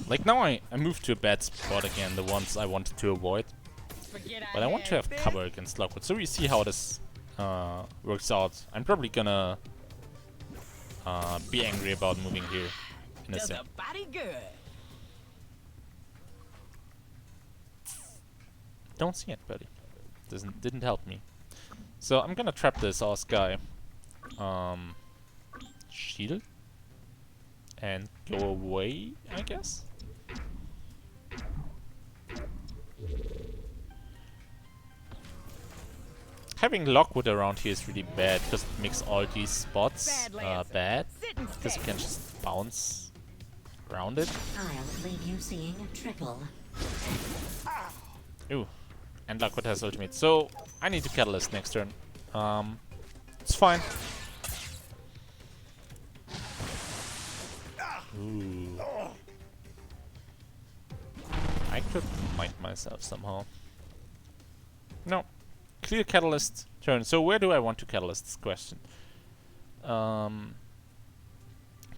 Like, now I moved to a bad spot again, the ones I wanted to avoid. But I want to have cover against Lockwood, so we see how this works out. I'm probably gonna be angry about moving here in a Does sec. a body good. Don't see anybody. Didn't help me. So I'm gonna trap this Oz guy. Shield. And go away, I guess? having Lockwood around here is really bad because it makes all these spots bad. Because you can just bounce around it. I'll leave you seeing a trickle. Ooh. And Lockwood has ultimate. So I need to Catalyst next turn. It's fine. Ooh. I could mind myself somehow. No. Clear Catalyst turn. So where do I want to Catalyst? This question.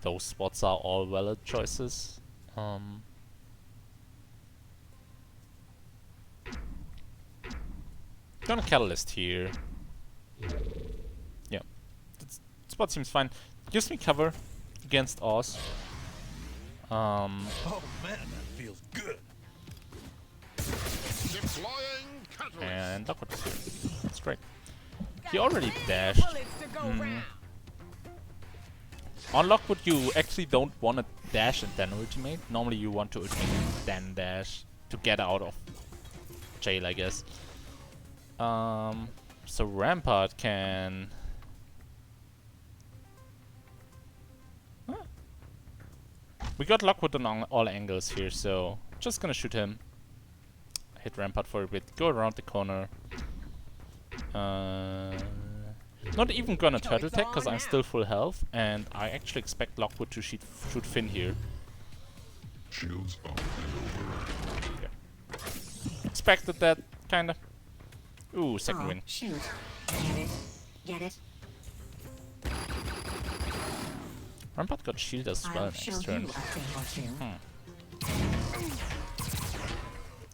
Those spots are all valid choices. Gonna Catalyst here. Yeah. This spot seems fine. Gives me cover against Oz. Oh man, that feels good. Deploying catalyst. And Lockwood is here. That's great. He already dashed. On Lockwood, you actually don't want to dash and then ultimate. Normally, you want to ultimate and then dash to get out of jail, I guess. So Rampart can. Huh. We got Lockwood on all angles here, so just gonna shoot him. Hit Rampart for a bit. Go around the corner. Not even gonna turtle attack because I'm still full health, and I actually expect Lockwood to shoot Finn here. Shields up and over. Yeah. Expected that, kinda. Ooh, second win. Shoot. Get it. Get it. Rampart got shield as well I'll show next you turn. a thing or two.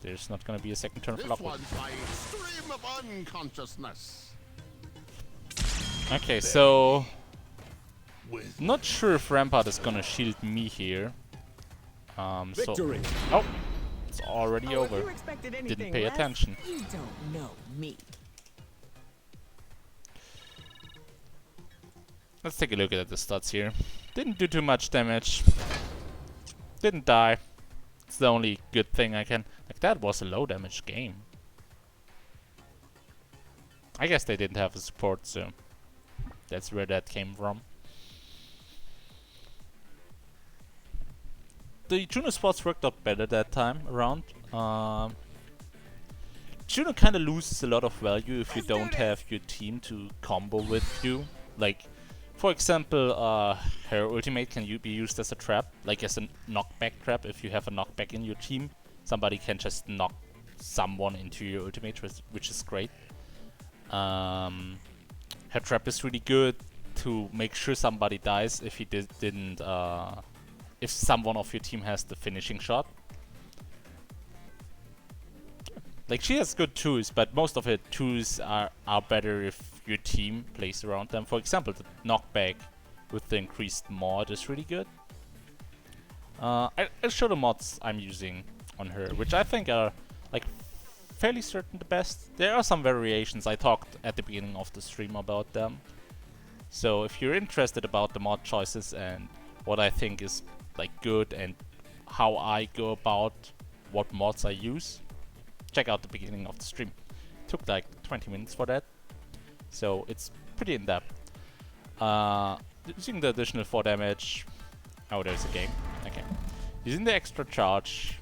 There's not gonna be a second turn for This Lockwood. one's my stream of unconsciousness. Okay, so With not sure if Rampart is gonna shield me here. So Victory. oh, it's already over. Didn't pay attention. You don't know me. Let's take a look at the stats here. Didn't do too much damage. Didn't die. It's the only good thing I can. Like, that was a low damage game. I guess they didn't have a support, so that's where that came from. The Juno spots worked out better that time around. Juno kind of loses a lot of value if you don't have your team to combo with you. Like, for example, her ultimate can be used as a trap, like as a knockback trap. If you have a knockback in your team, somebody can just knock someone into your ultimate, which is great. Her trap is really good to make sure somebody dies if he didn't. If someone of your team has the finishing shot. Like, she has good tools, but most of her tools are better if your team plays around them. For example, the knockback with the increased mod is really good. I'll show the mods I'm using on her, which I think are like fairly certain the best. There are some variations. I talked at the beginning of the stream about them. So if you're interested about the mod choices and what I think is like good and how I go about what mods I use, check out the beginning of the stream. Took like 20 minutes for that, so it's pretty in depth. Using the additional 4 damage. Oh, there's a game. Okay. Using the extra charge,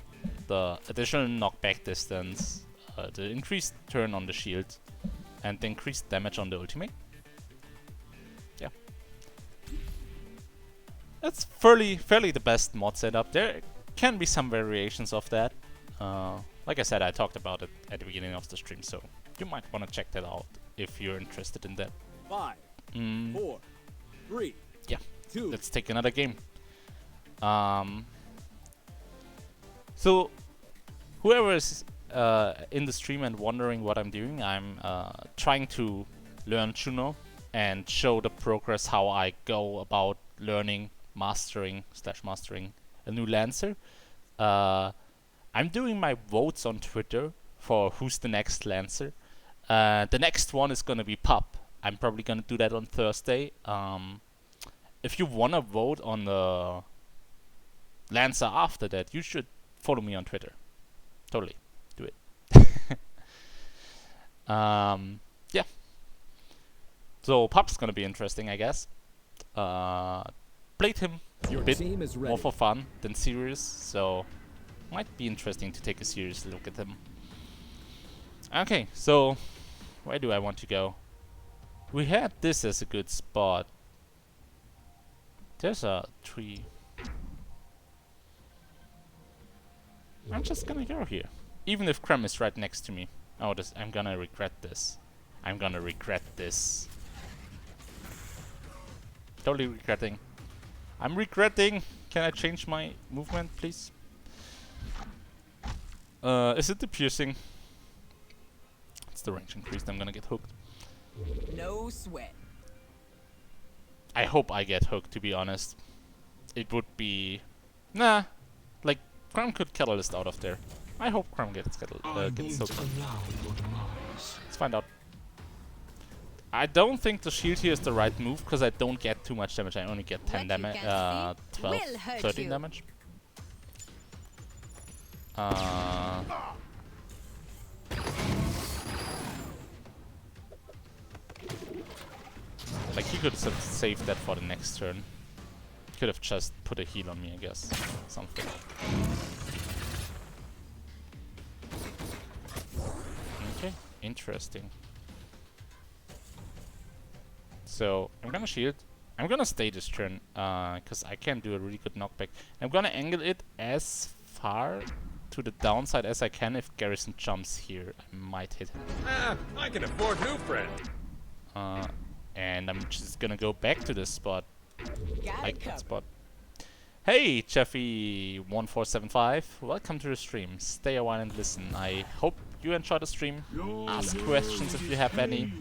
the additional knockback distance, the increased turn on the shield, and the increased damage on the ultimate. Yeah. That's fairly the best mod setup. There can be some variations of that. Like I said, I talked about it at the beginning of the stream, so you might want to check that out if you're interested in that. 5, 4, 3, Yeah, 2. let's take another game. So, whoever is in the stream and wondering what I'm doing, I'm trying to learn Juno and show the progress how I go about learning, mastering a new Lancer. I'm doing my votes on Twitter for who's the next Lancer. The next one is gonna be Pup. I'm probably gonna do that on Thursday. If you wanna vote on the Lancer after that, you should follow me on Twitter. Totally, do it. Yeah, So Pup's gonna be interesting, I guess. Played him a bit team is more ready. for fun than serious, so might be interesting to take a serious look at him. Okay, so where do I want to go? We had this as a good spot. There's a tree. I'm just gonna go here. Even if Krem is right next to me. Oh, I'm gonna regret this. I'm gonna regret this. Totally regretting. I'm regretting. Can I change my movement, please? Is it the piercing? It's the range increased. I'm gonna get hooked. No sweat. I hope I get hooked, to be honest. It would be... Nah. Like, Crumb could catalyst out of there. I hope Crumb gets hooked. Let's find out. I don't think the shield here is the right move, because I don't get too much damage. I only get 10 damage, 12, 13 damage. Like, he could have saved that for the next turn. Could have just put a heal on me, I guess. Something. Okay, interesting. So, I'm gonna shield. I'm gonna stay this turn, because I can do a really good knockback. I'm gonna angle it as far to the downside as I can. If Garrison jumps here, I might hit him. I can afford new friend. And I'm just gonna go back to this spot. Got Like it that covered. spot. Hey, Jeffy1475. Welcome to the stream. Stay a while and listen. I hope you enjoy the stream. Ask questions if you have any.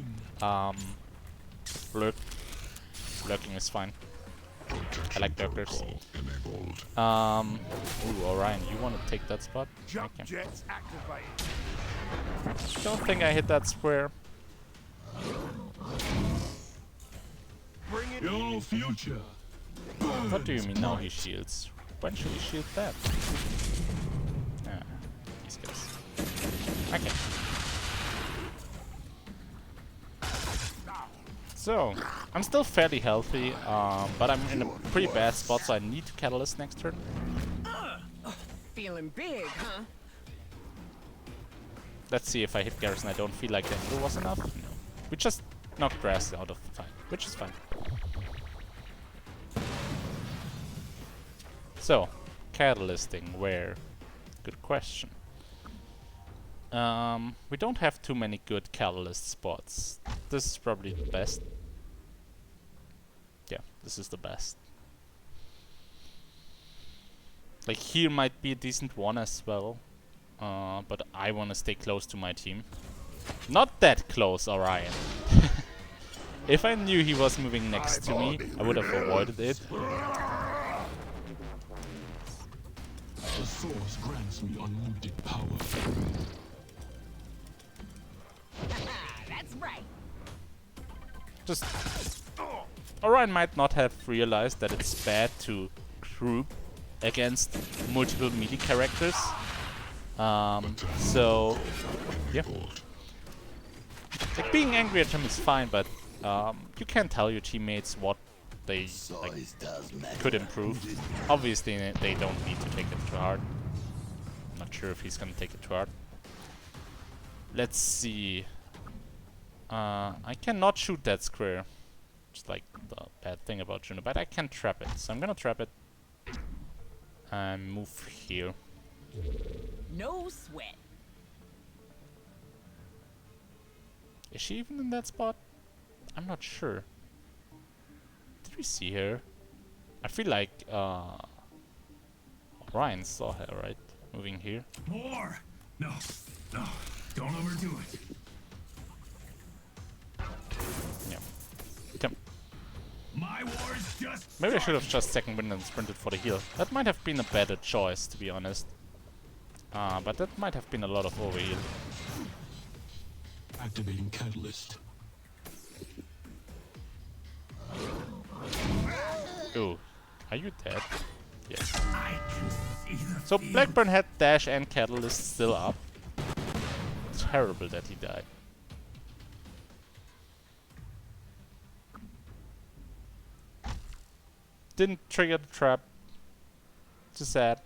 Lurking is fine. I like lurkers. Ooh, Orion, you want to take that spot? Jump Okay. jets activated. Don't think I hit that square. Bring it Your future. What do you mean now he shields? When should he shield that? Ah, these guys. Okay. So, I'm still fairly healthy, but I'm in a pretty bad spot, so I need to catalyst next turn. Feeling big, huh? Let's see if I hit Garrison. I don't feel like the angle was enough. No. We just knocked Grass out of the fight, which is fine. So, catalysting where? Good question. We don't have too many good catalyst spots. This is probably the best. Yeah, this is the best. Like, here might be a decent one as well. But I want to stay close to my team. Not that close, Orion. If I knew he was moving next to me, I would have avoided it. The source grants me unlimited power. That's right. Just... Orion might not have realized that it's bad to group against multiple melee characters. So... Yeah. Like, being angry at him is fine, but you can't tell your teammates what they like, could improve. Obviously, they don't need to take it too hard. I'm not sure if he's gonna take it too hard. Let's see. I cannot shoot that square. Just like the bad thing about Juno, but I can trap it. So I'm gonna trap it and move here. No sweat. Is she even in that spot? I'm not sure. Did we see her? I feel like Ryan saw her, right? Moving here. More! No, no, don't overdo it. Yeah. Come. My war's just Maybe I should have just second wind and sprinted for the heal. That might have been a better choice, to be honest. But that might have been a lot of overheal. Activating catalyst. Ooh. Are you dead? Yes. I can see the So field. Blackburn had dash and catalyst still up. Terrible that he died. Didn't trigger the trap. Too sad.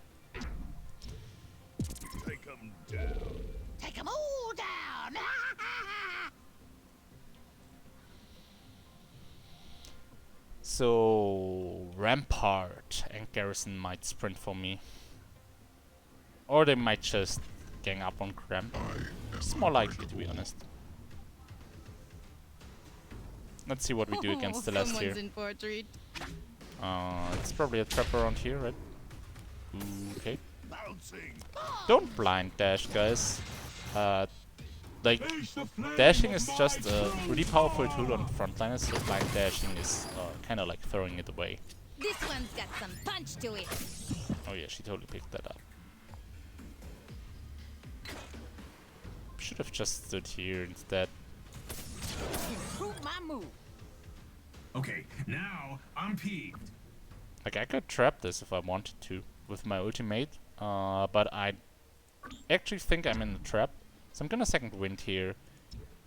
Take 'em down. Take them all down. So Rampart and Garrison might sprint for me. Or they might just gang up on Cramp. It's more likely, to be honest. Let's see what we do against Celeste here. Someone's in for a treat. It's probably a trap around here, right? Okay. Bouncing. Don't blind dash, guys. Like, dashing is just a really powerful tool on frontliners, so blind dashing is kind of like throwing it away. This one's got some punch to it. Oh yeah, she totally picked that up. Should have just stood here instead. Improve my move. Okay, now I'm peeved. Like, I could trap this if I wanted to with my ultimate, but I actually think I'm in the trap. So I'm gonna second wind here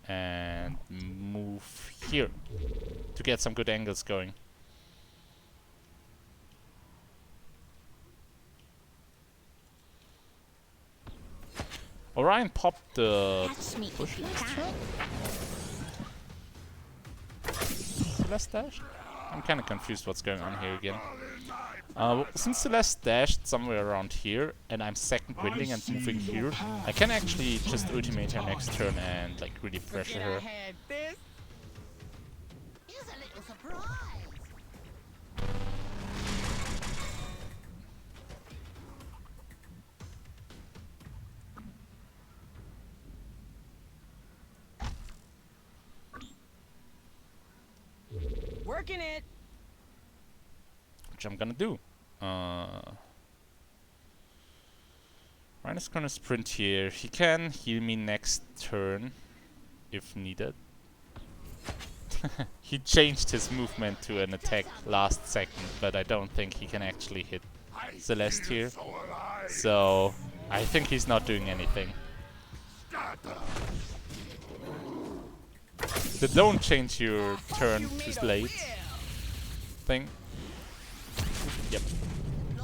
and move here to get some good angles going. Orion popped the Catch me push if you last can. turn? Celeste dashed? I'm kinda confused what's going on here again. Since Celeste dashed somewhere around here and I'm second winding and moving here, I can actually just ultimate her next turn and like really pressure her. had this. Here's a little surprise. Working it. Which I'm gonna do. Ryan is gonna sprint here. He can heal me next turn if needed. He changed his movement to an attack last second, but I don't think he can actually hit Celeste here. So I think he's not doing anything. The don't change your turn to late thing. Yep.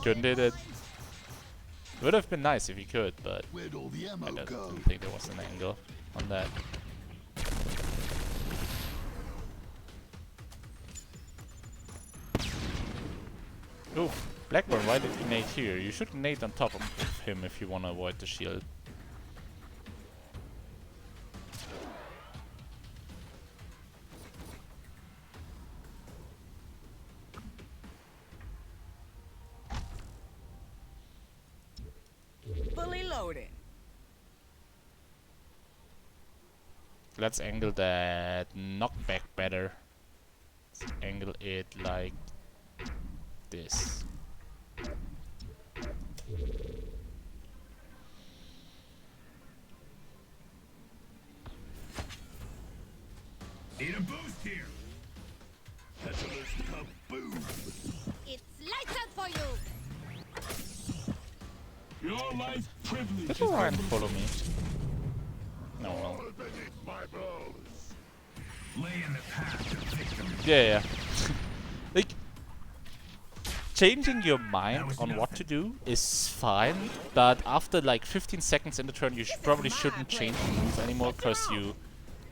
Couldn't did it. Would have been nice if he could, but Where'd all the ammo I don't go? think there was an angle on that. Oh, Blackburn, why did you nade here? You should nade on top of him if you want to avoid the shield. Fully loaded. Let's angle that knockback better. Let's angle it like this. Need a boost here. Catalyst kaboom. It's lights out for you. Your life privilege Did is Orion follow me? No, well. Beneath my blows. Lay in the path to victory. Yeah. Like, changing your mind on what to do is fine, but after like 15 seconds in the turn, you probably shouldn't change the move anymore, because you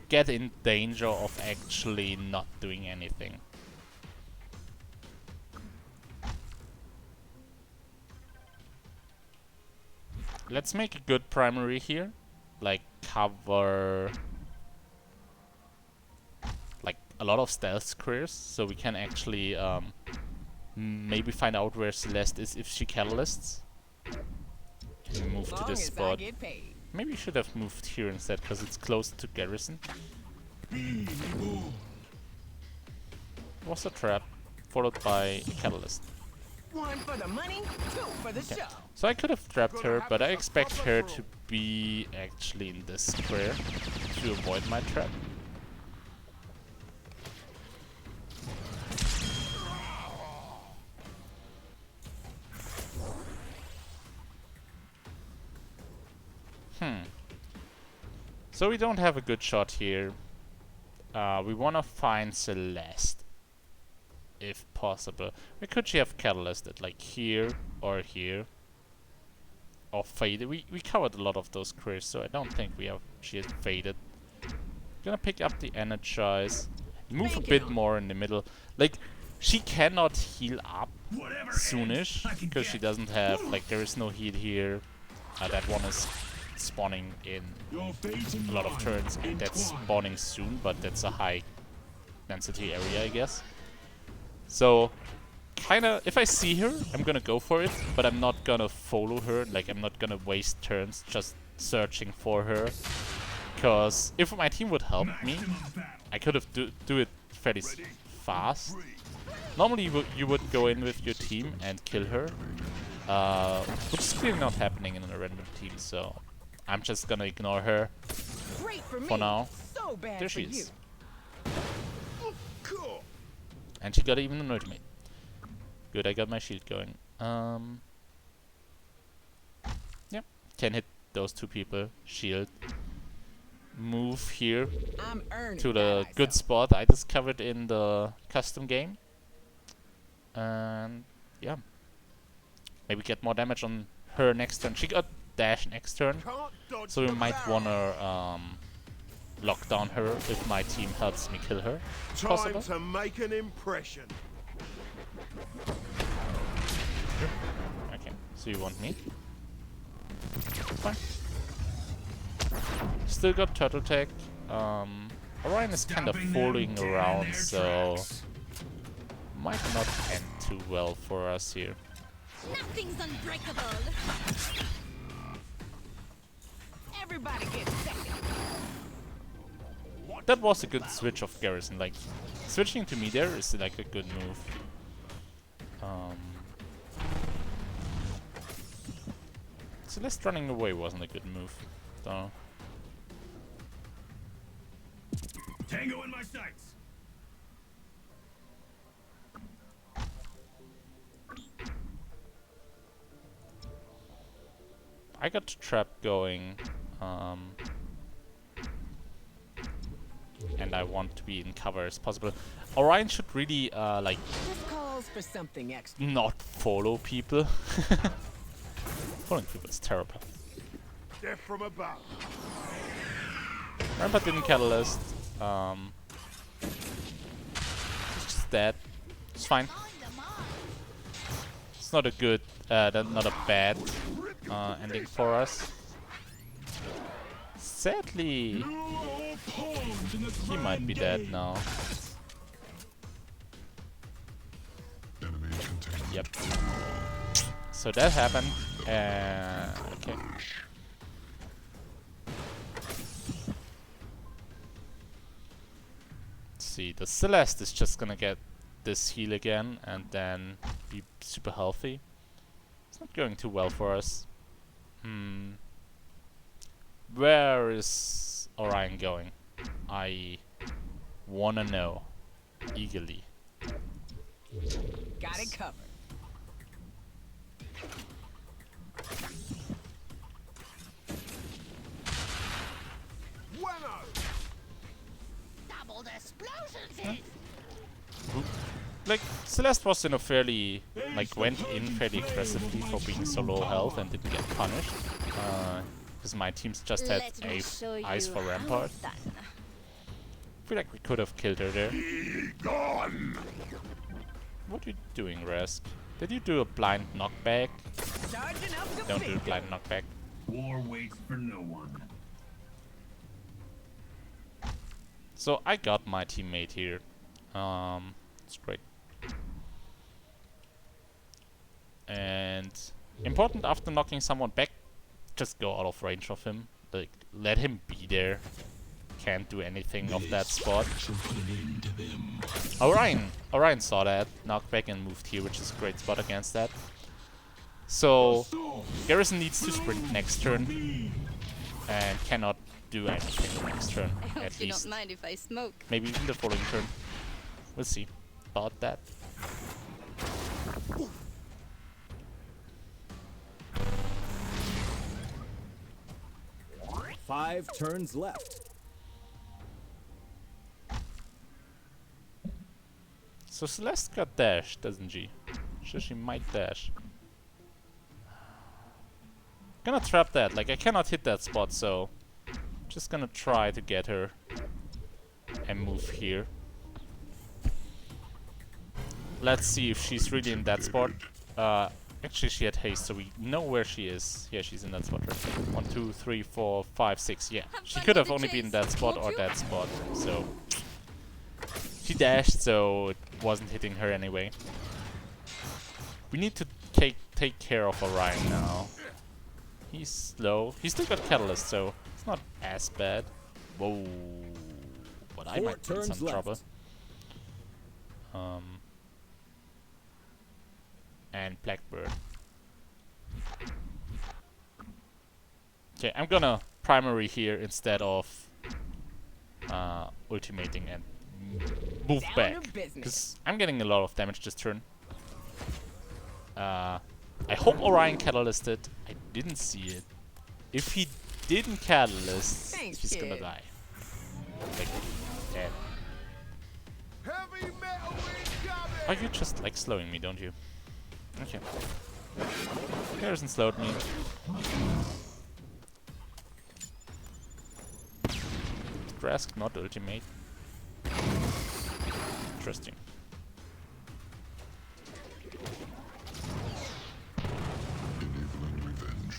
get in danger of actually not doing anything. Let's make a good primary here, like cover like a lot of stealth squares, so we can actually maybe find out where Celeste is if she catalysts. Can we move to Long this as I spot? get paid. Maybe we should have moved here instead, because it's close to Garrison. Was a trap, followed by a catalyst. One for the money, two for the show. So I could have trapped her, but I expect her to be actually in this square to avoid my trap. So we don't have a good shot here. We want to find Celeste if possible. Where could she have catalysed like here or here? Or faded. We covered a lot of those crits, so I don't think she has faded. Gonna pick up the Energize. Move a bit more in the middle. Like, she cannot heal up soonish, because she doesn't have, like, there is no heal here. That one is spawning in a lot of turns, and that's spawning soon, but that's a high density area, I guess. So, kinda, if I see her, I'm gonna go for it, but I'm not gonna follow her. Like, I'm not gonna waste turns just searching for her. Because if my team would help me, I could have do it fairly fast. Normally you would go in with your team and kill her, which is clearly not happening in a random team, so I'm just gonna ignore her for now. So bad There she for is. you. And she got even an ultimate. Good, I got my shield going. Yeah, can hit those two people. Shield. Move here to the good spot I discovered in the custom game. And yeah, maybe get more damage on her next turn. She got dash next turn, so we might wanna lock down her if my team helps me kill her. Possible. Time to make an impression. Okay, so you want me? Fine. Still got Turtle Tech. Orion is kind of fooling around, so might not end too well for us here. Nothing's unbreakable. Everybody gets second. That was a good switch of Garrison. Like, switching to me there is like a good move. Celeste running away wasn't a good move, though. Tango in my sights. I got the trap going, and I want to be in cover as possible. Orion should really like This calls for something extra. not follow people. Following people is terrible. Death from above. Rampart didn't catalyst. Just dead. It's fine. It's not a good, not a bad ending for us. Sadly, he might be dead now. Yep. So that happened. Okay. See, the Celeste is just gonna get this heal again and then be super healthy. It's not going too well for us. Where is Orion going? I wanna know eagerly. Got it covered. Doubled explosions. Like, Celeste was in a fairly, like, went in fairly aggressively for being so low health and didn't get punished. Because my teams just had eyes for Rampart. I feel like we could have killed her there. Gone. What are you doing, Rask? Did you do a blind knockback? Charging up the Don't do a blind knockback. War waits for no one. So I got my teammate here. It's great. And important after knocking someone back, just go out of range of him. Like, let him be there. Can't do anything of that spot. Orion saw that, knocked back and moved here, which is a great spot against that. So Garrison needs to sprint next turn and cannot do anything next turn. I hope At you least don't mind if I smoke. maybe even the following turn. We'll see about that. Five turns left. So So Celeste got dash, doesn't she? So she might dash. Gonna trap that. Like, I cannot hit that spot, so just gonna try to get her and move here. Let's see if she's really in that spot. Actually, she had haste, so we know where she is. Yeah, she's in that spot right there. 1, 2, 3, 4, 5, 6. Yeah, she could have only been in that spot or that spot. So she dashed, so it wasn't hitting her anyway. We need to take care of Orion now. He's slow. He's still got Catalyst, so it's not as bad. Whoa. But I might be in some trouble. And Blackbird. Okay, I'm gonna primary here instead of ultimating and move back. Because I'm getting a lot of damage this turn. I hope Orion catalysted. I didn't see it. If he didn't catalyst, he's gonna die. Like, dead. Heavy metal incoming! Oh, you just like slowing me, don't you? Okay. Garrison slowed me. Drask not ultimate. Interesting.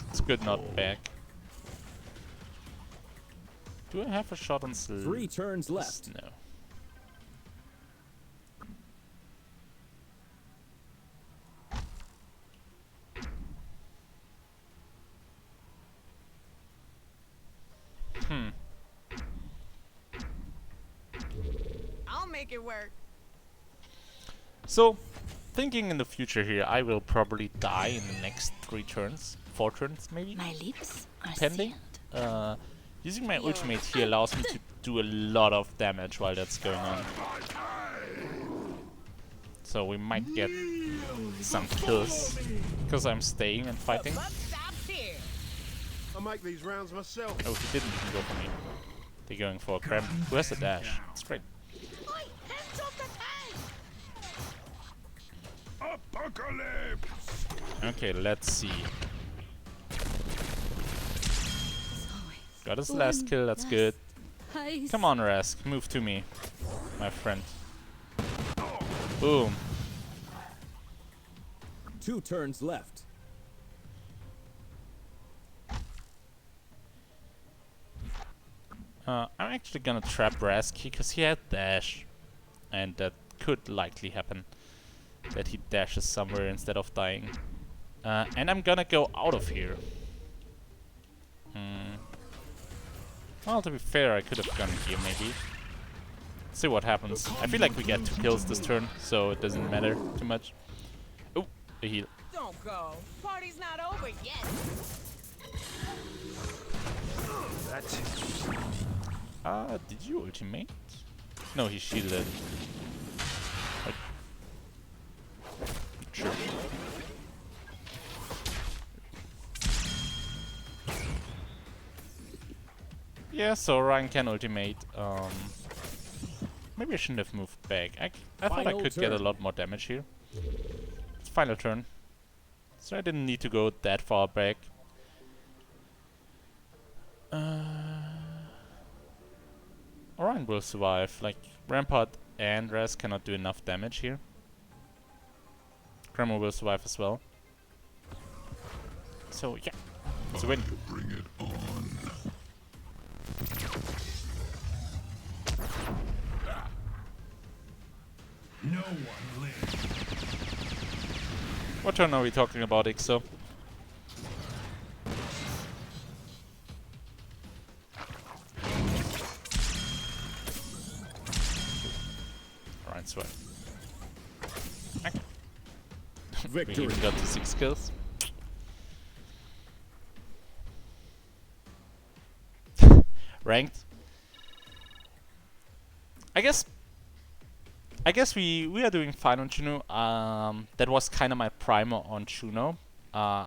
It's good not back. Do I have a shot on 3 turns left. No. I'll make it work. So, thinking in the future here, I will probably die in the next 3 turns, 4 turns maybe, My lips are depending. sealed. Using my ultimate here allows me to do a lot of damage while that's going on. So we might get some kills because I'm staying and fighting. I make these rounds myself. Oh, he didn't even go for me. They're going for a cram. Who has the dash? It's great. Apocalypse! Okay, let's see. Got his last kill, that's good. Come on, Rask, move to me, my friend. Boom. 2 turns left. I'm actually gonna trap Rask because he had dash. And that could likely happen. That he dashes somewhere instead of dying. And I'm gonna go out of here. Well, to be fair, I could have gone here maybe. See what happens. I feel like we get 2 kills this turn, so it doesn't matter too much. Oh, a heal. Don't go. Party's not over yet. Did you ultimate? No, he shielded. Like, sure. Yeah, so Ryan can ultimate. Maybe I shouldn't have moved back. I thought I could get a lot more damage here. It's final turn. So I didn't need to go that far back. Orion will survive. Like, Rampart and Raz cannot do enough damage here. Grandma will survive as well. So, yeah. It's a win. Bring it on. No one lives. What turn are we talking about, Ixo? Alright, sweat. Okay. We even got to 6 kills. Ranked. I guess we are doing fine on Juno. That was kind of my primer on Juno. I